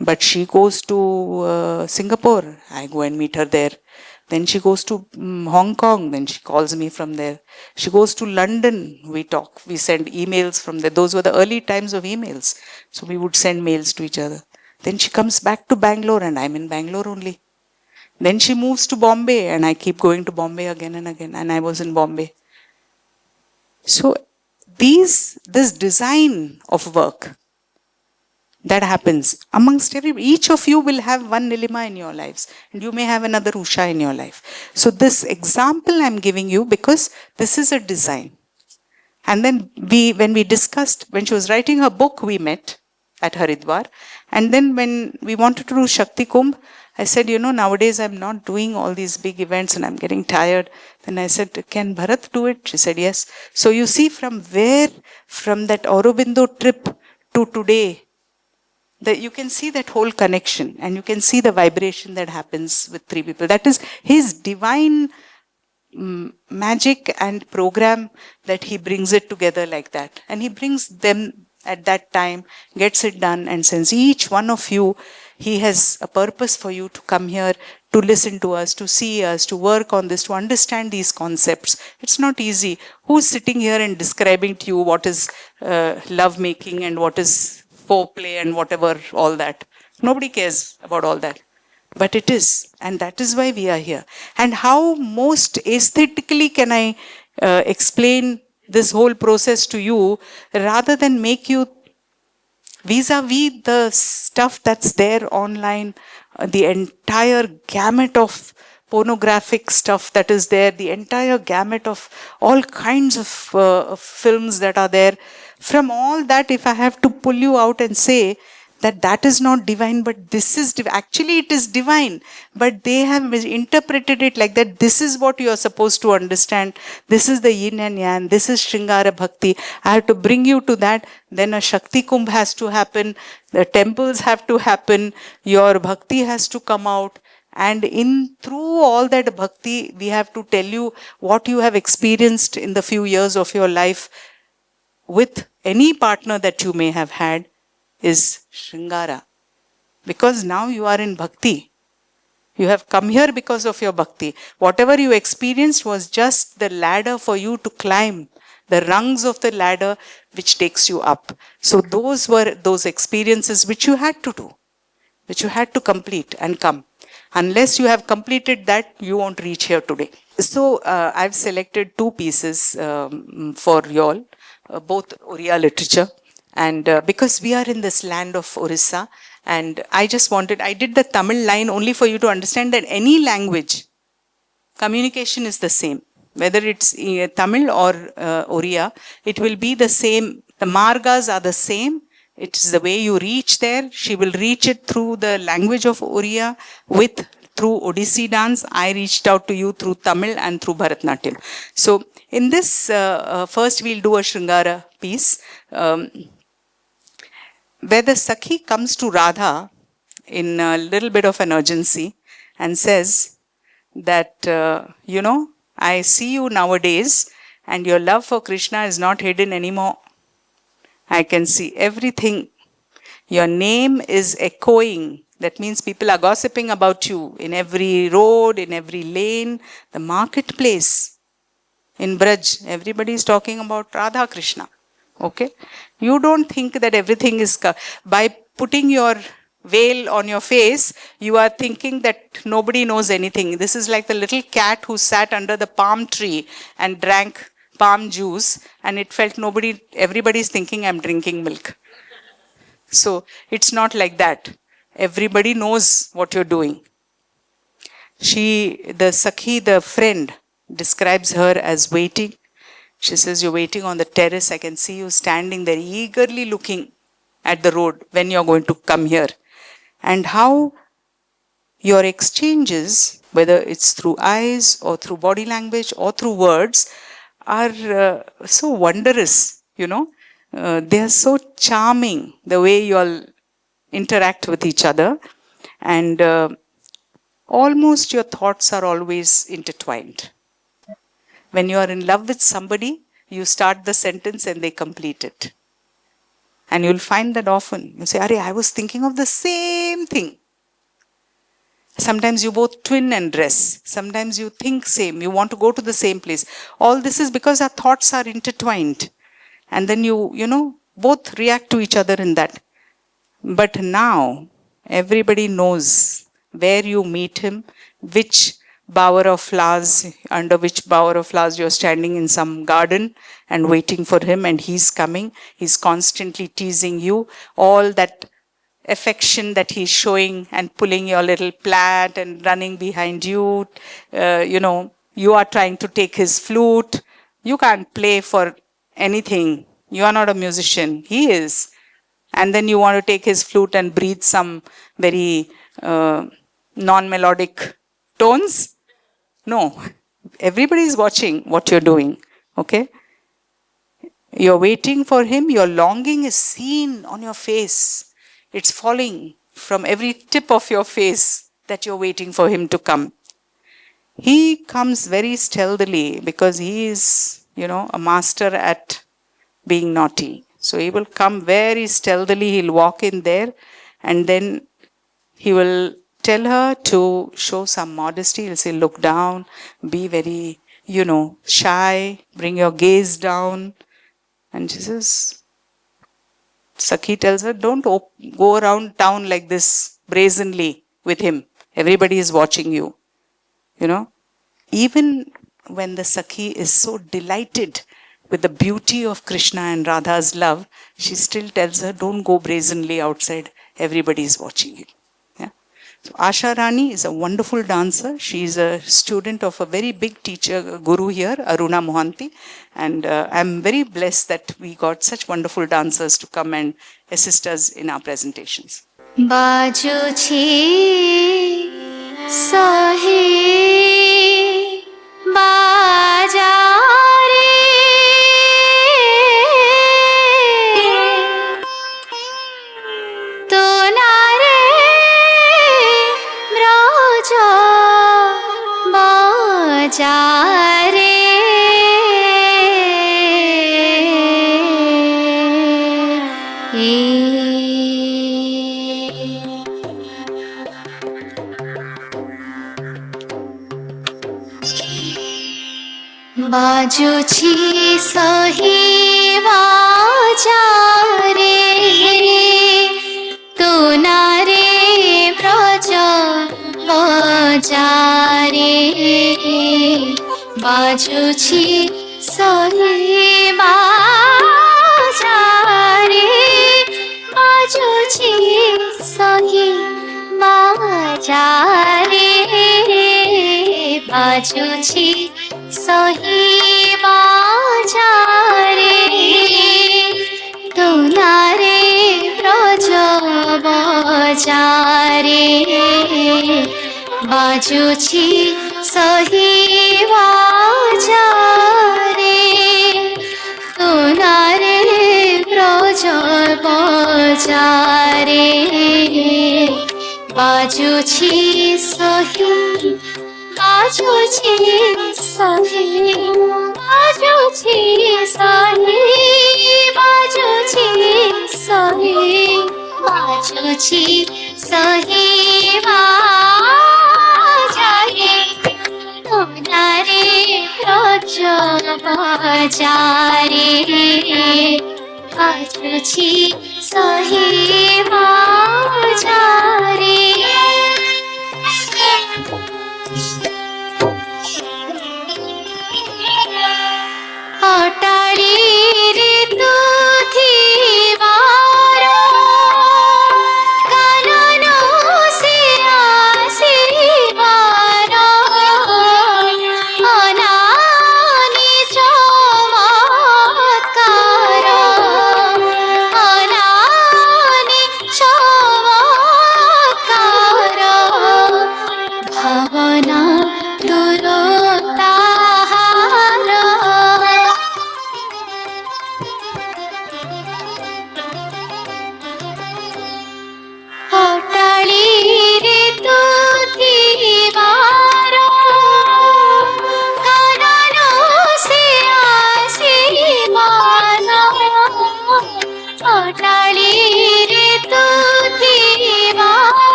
but she goes to Singapore, I go and meet her there. Then she goes to Hong Kong, then she calls me from there. She goes to London, we talk, we send emails from there. Those were the early times of emails. So we would send mails to each other. Then she comes back to Bangalore and I'm in Bangalore only. Then she moves to Bombay and I keep going to Bombay again and again and I was in Bombay. So this design of work that happens amongst each of you will have one Nilima in your lives and you may have another Usha in your life. So this example I'm giving you because this is a design. And then when we discussed, when she was writing her book, we met at Haridwar. And then when we wanted to do Shakti Kumbh, I said, nowadays I'm not doing all these big events and I'm getting tired. Then I said, can Bharat do it? She said, yes. So you see from that Aurobindo trip to today, you can see that whole connection and you can see the vibration that happens with three people. That is his divine magic and program that he brings it together like that. And he brings them at that time, gets it done and sends each one of you. He has a purpose for you to come here, to listen to us, to see us, to work on this, to understand these concepts. It's not easy. Who's sitting here and describing to you what is love making and what is foreplay and whatever, all that? Nobody cares about all that. But it is. And that is why we are here. And how most aesthetically can I explain this whole process to you rather than make you vis-a-vis the stuff that's there online, the entire gamut of pornographic stuff that is there, the entire gamut of all kinds of films that are there. From all that, if I have to pull you out and say that is not divine, but this is actually it is divine, but they have interpreted it like that. This is what you are supposed to understand. This is the yin and yang. This is Śṛṅgāra Bhakti. I have to bring you to that. Then a Shakti Kumbh has to happen. The temples have to happen. Your Bhakti has to come out. And through all that Bhakti, we have to tell you what you have experienced in the few years of your life with any partner that you may have had is Shringara. Because now you are in Bhakti. You have come here because of your Bhakti. Whatever you experienced was just the ladder for you to climb, the rungs of the ladder which takes you up. So those were those experiences which you had to do, which you had to complete and come. Unless you have completed that, you won't reach here today. So I've selected two pieces for you all, both Oriya literature. And because we are in this land of Odisha, and I did the Tamil line only for you to understand that any language, communication is the same. Whether it's Tamil or Oriya, it will be the same. The margas are the same. It's the way you reach there. She will reach it through the language of Oriya through Odissi dance. I reached out to you through Tamil and through Bharatnatyam. So in this, first we'll do a Shringara piece. Where the Sakhi comes to Radha in a little bit of an urgency and says that, I see you nowadays and your love for Krishna is not hidden anymore. I can see everything. Your name is echoing. That means people are gossiping about you in every road, in every lane, the marketplace. In Braj, everybody is talking about Radha Krishna. Okay? You don't think that everything is... By putting your veil on your face, you are thinking that nobody knows anything. This is like the little cat who sat under the palm tree and drank palm juice and it felt everybody's thinking I'm drinking milk. So it's not like that. Everybody knows what you're doing. The Sakhi, the friend, describes her as waiting. She says, you're waiting on the terrace. I can see you standing there eagerly looking at the road when you're going to come here. And how your exchanges, whether it's through eyes or through body language or through words, are so wondrous, they are so charming, the way you all interact with each other. And almost your thoughts are always intertwined. When you are in love with somebody, you start the sentence and they complete it. And you'll find that often. You say, Are, I was thinking of the same thing. Sometimes you both twin and dress. Sometimes you think same. You want to go to the same place. All this is because our thoughts are intertwined. And then you both react to each other in that. But now, everybody knows where you meet him, which bower of flowers, under which bower of flowers you're standing in some garden and waiting for him, and he's coming. He's constantly teasing you. All that affection that he's showing and pulling your little plant and running behind you. You are trying to take his flute. You can't play for anything. You are not a musician. He is. And then you want to take his flute and breathe some very non-melodic tones. No. Everybody is watching what you're doing. Okay? You're waiting for him. Your longing is seen on your face. It's falling from every tip of your face that you're waiting for him to come. He comes very stealthily because he is, a master at being naughty. So he will come very stealthily. He'll walk in there and then he will tell her to show some modesty. He'll say, look down, be very, shy, bring your gaze down. And she says, Sakhi tells her, don't go around town like this brazenly with him. Everybody is watching you. Even when the Sakhi is so delighted with the beauty of Krishna and Radha's love, she still tells her, don't go brazenly outside. Everybody is watching you. Yeah? So Asha Rani is a wonderful dancer. She is a student of a very big teacher, guru here, Aruna Mohanty. And I'm very blessed that we got such wonderful dancers to come and assist us in our presentations. Baju chi sahi bajare tonare braja bajare बाजू छी सही बाजारे तू नारे ब्रज बाजारे बाजू छी सही बाजारे बाजू छी सही बाजारे बाजू छी सही बाजारे तू नारे ब्रज बाजारे बाजू छी सही बाजारे तू नारे ब्रज बाजारे बाजू छी सही बाजू छी सही बाजू छी सही बाजू छी सही बाजू छी सही बाजारे तुम्हारे ब्रज बाजारे बाजू छी सही बाजारे अटारी ऋतु थिवार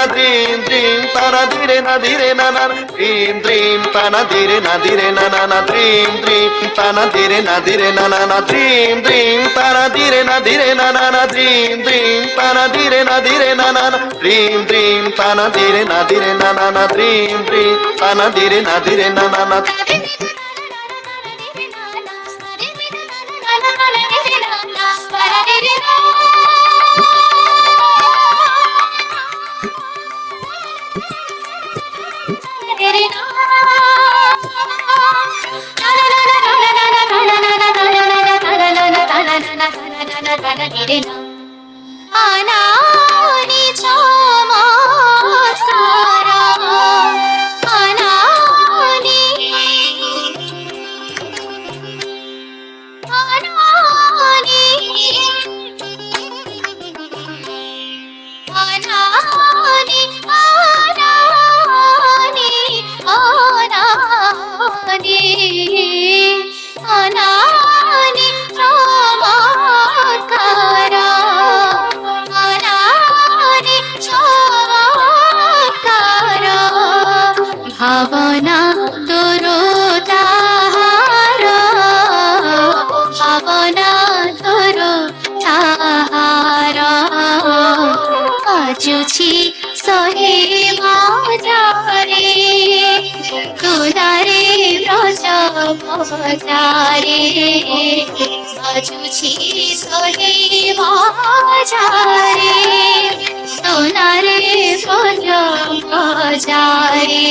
dream dream tana dire na dream dream tana dire na dream dream tana dire na dream dream tana dire na dream dream tana dire na dream dream tana dire na dream dream tana dire na Anani chamatkara, anani, anani, anani, anani, anani, chamatkara, anani, chamatkara, bhavana durotahara, bhavana durotahara, ajuchi sahe majare, tulare braja majare, ajuchi sahe majare, tulare braja majare,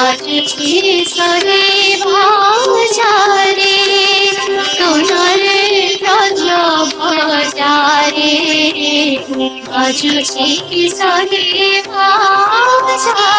ajuchi sahe majare, tulare braja majare, ajuchi sahe majare.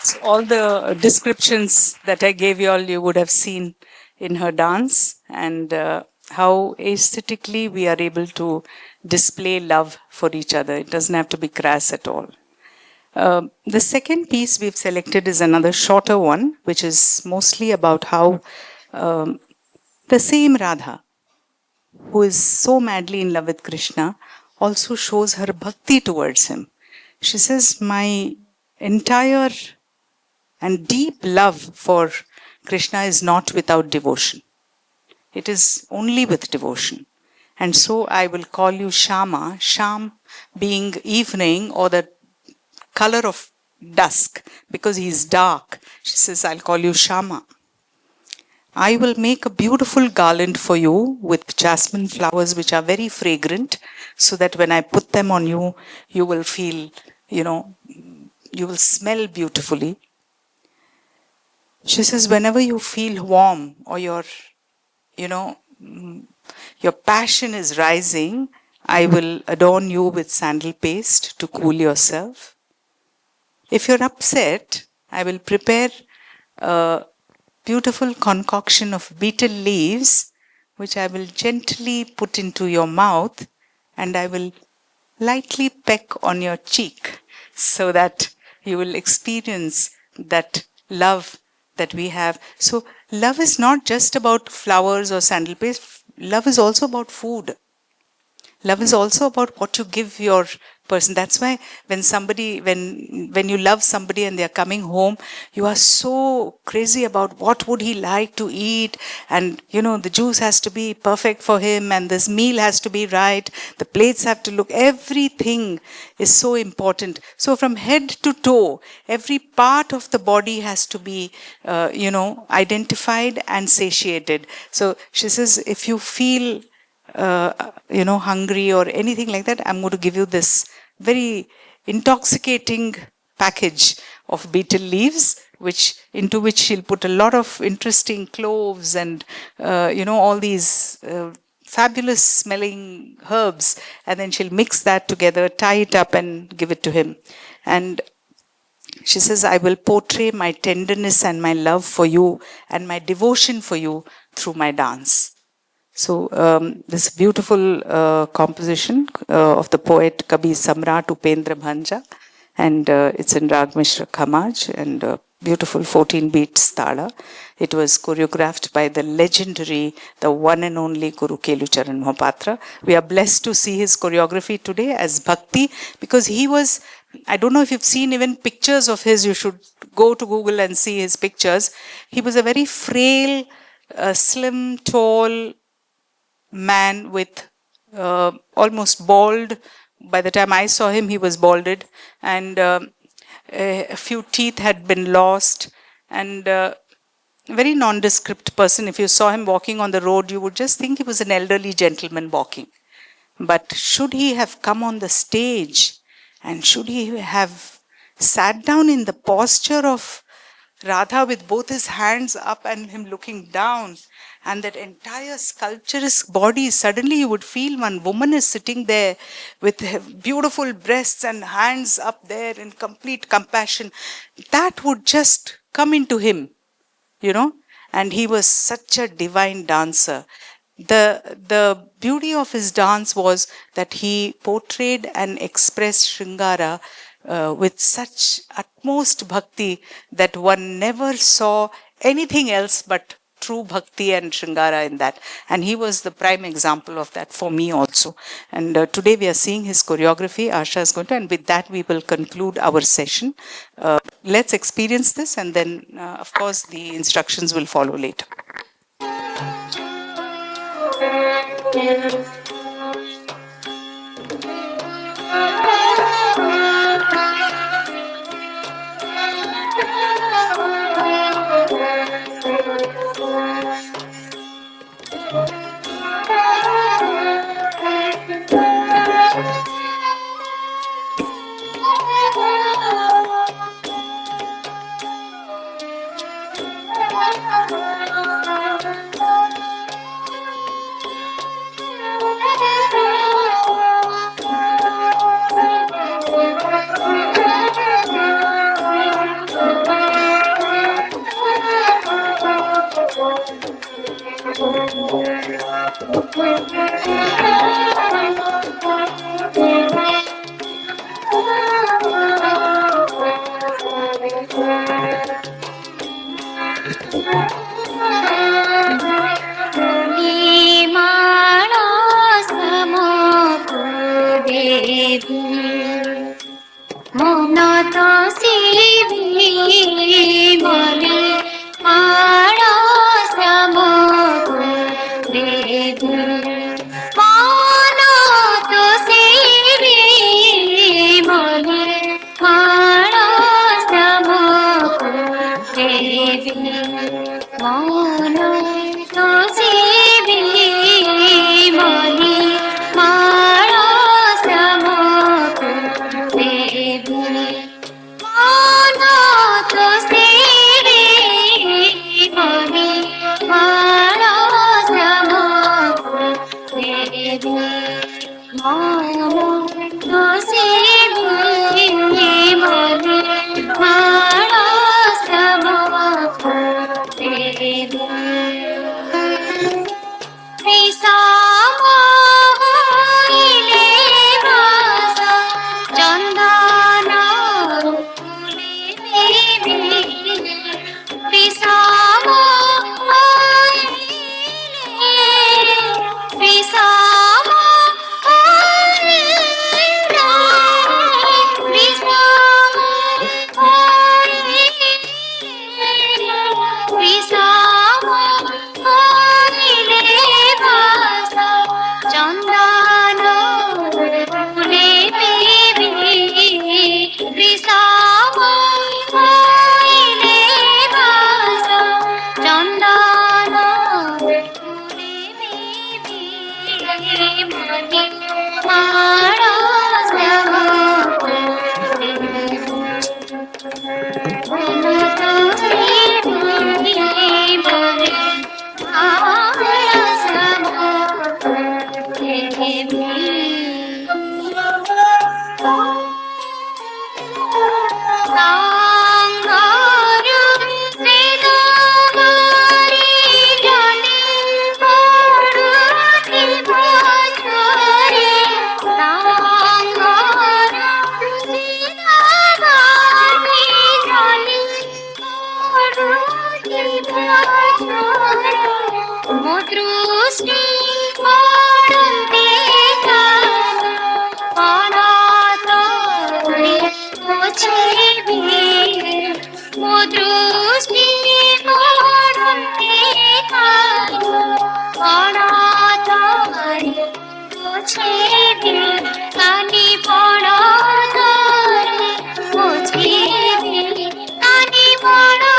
So all the descriptions that I gave you all, you would have seen in her dance, and how aesthetically we are able to display love for each other. It doesn't have to be crass at all. The second piece we've selected is another shorter one, which is mostly about how the same Radha, who is so madly in love with Krishna, also shows her bhakti towards him. She says, my entire and deep love for Krishna is not without devotion. It is only with devotion. And so I will call you Shama, Sham being evening or the color of dusk, because he is dark. She says, I'll call you Shama. I will make a beautiful garland for you with jasmine flowers which are very fragrant, so that when I put them on you, you will feel, you will smell beautifully. She says, whenever you feel warm or your passion is rising, I will adorn you with sandal paste to cool yourself. If you're upset, I will prepare a beautiful concoction of betel leaves, which I will gently put into your mouth, and I will lightly peck on your cheek, so that you will experience that love that we have. So love is not just about flowers or sandal paste. Love is also about food. Love is also about what you give your person. That's why when you love somebody and they're coming home, you are so crazy about what would he like to eat, and the juice has to be perfect for him, and this meal has to be right, the plates have to look, everything is so important. So from head to toe, every part of the body has to be identified and satiated. So she says, if you feel hungry or anything like that, I'm going to give you this very intoxicating package of betel leaves, into which she'll put a lot of interesting cloves and all these fabulous smelling herbs, and then she'll mix that together, tie it up, and give it to him. And she says, I will portray my tenderness and my love for you and my devotion for you through my dance. So this beautiful composition of the poet Kabi Samrat Upendra Bhanja, and it's in Rag Mishra Khamaj, and beautiful 14-beat stala. It was choreographed by the legendary, the one and only Guru Kelu Charan Mohapatra. We are blessed to see his choreography today as Bhakti, because he was, I don't know if you've seen even pictures of his, you should go to Google and see his pictures. He was a very frail, slim, tall man with almost bald. By the time I saw him, he was balded, and a few teeth had been lost, and a very nondescript person. If you saw him walking on the road, you would just think he was an elderly gentleman walking. But should he have come on the stage, and should he have sat down in the posture of Radha with both his hands up and him looking down, and that entire sculpturesque body, suddenly you would feel one woman is sitting there with beautiful breasts and hands up there in complete compassion. That would just come into him, you know. And he was such a divine dancer. The beauty of his dance was that he portrayed and expressed Shringara with such utmost bhakti that one never saw anything else but true bhakti and Shringara in that. And he was the prime example of that for me also. And today we are seeing his choreography. Asha is going to, and with that we will conclude our session. Let's experience this, and then of course the instructions will follow later. Thank you. Mudrusti Paramte Anatari Mochevi Mudrusti Paramte Anatari Mochevi Kani Paramtari Mochevi Kani Paramtari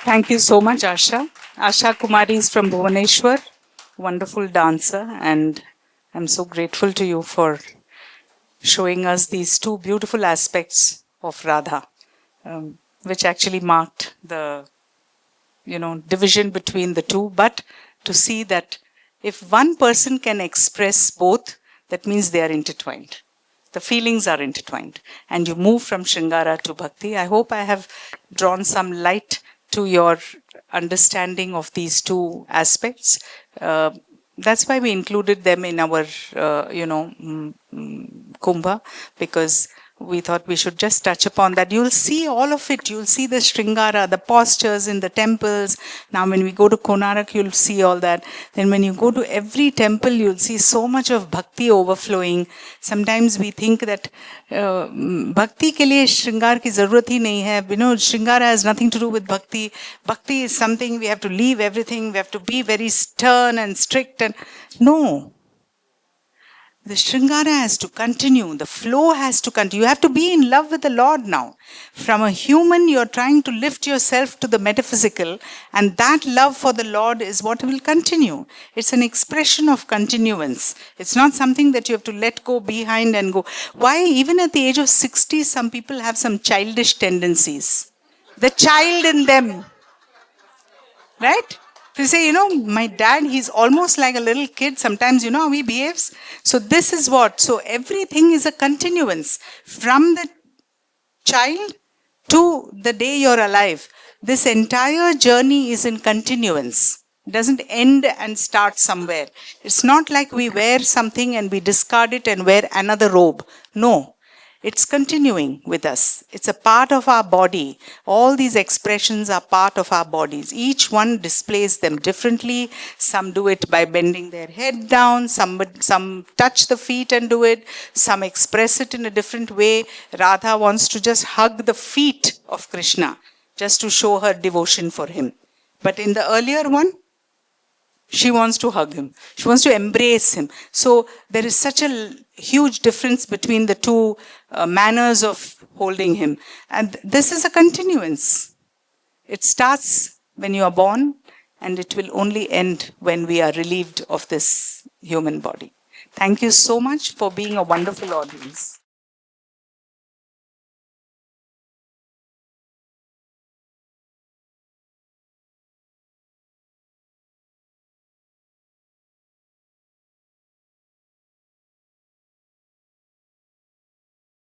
Thank you so much, Asha. Asha Kumari is from Bhuvaneshwar, wonderful dancer, and I'm so grateful to you for showing us these two beautiful aspects of Radha, which actually marked the division between the two. But to see that if one person can express both, that means they are intertwined. The feelings are intertwined, and you move from Shringara to Bhakti. I hope I have drawn some light to your understanding of these two aspects. That's why we included them in our, Kumbh, because we thought we should just touch upon that. You'll see all of it. You'll see the Shringara, the postures in the temples. Now, when we go to Konark, you'll see all that. Then when you go to every temple, you'll see so much of bhakti overflowing. Sometimes we think that bhakti ke liye Shringar ki zarurat hi nahi hai. Shringara has nothing to do with bhakti. Bhakti is something we have to leave everything. We have to be very stern and strict. And no. The Shringara has to continue. The flow has to continue. You have to be in love with the Lord now. From a human, you're trying to lift yourself to the metaphysical, and that love for the Lord is what will continue. It's an expression of continuance. It's not something that you have to let go behind and go. Why? Even at the age of 60, some people have some childish tendencies. The child in them. Right? To say, my dad, he's almost like a little kid. Sometimes, how he behaves. So this is what. So everything is a continuance. From the child to the day you're alive. This entire journey is in continuance. It doesn't end and start somewhere. It's not like we wear something and we discard it and wear another robe. No. It's continuing with us. It's a part of our body. All these expressions are part of our bodies. Each one displays them differently. Some do it by bending their head down. Some touch the feet and do it. Some express it in a different way. Radha wants to just hug the feet of Krishna just to show her devotion for him. But in the earlier one, she wants to hug him. She wants to embrace him. So there is such a huge difference between the two manners of holding him. And this is a continuance. It starts when you are born, and it will only end when we are relieved of this human body. Thank you so much for being a wonderful audience.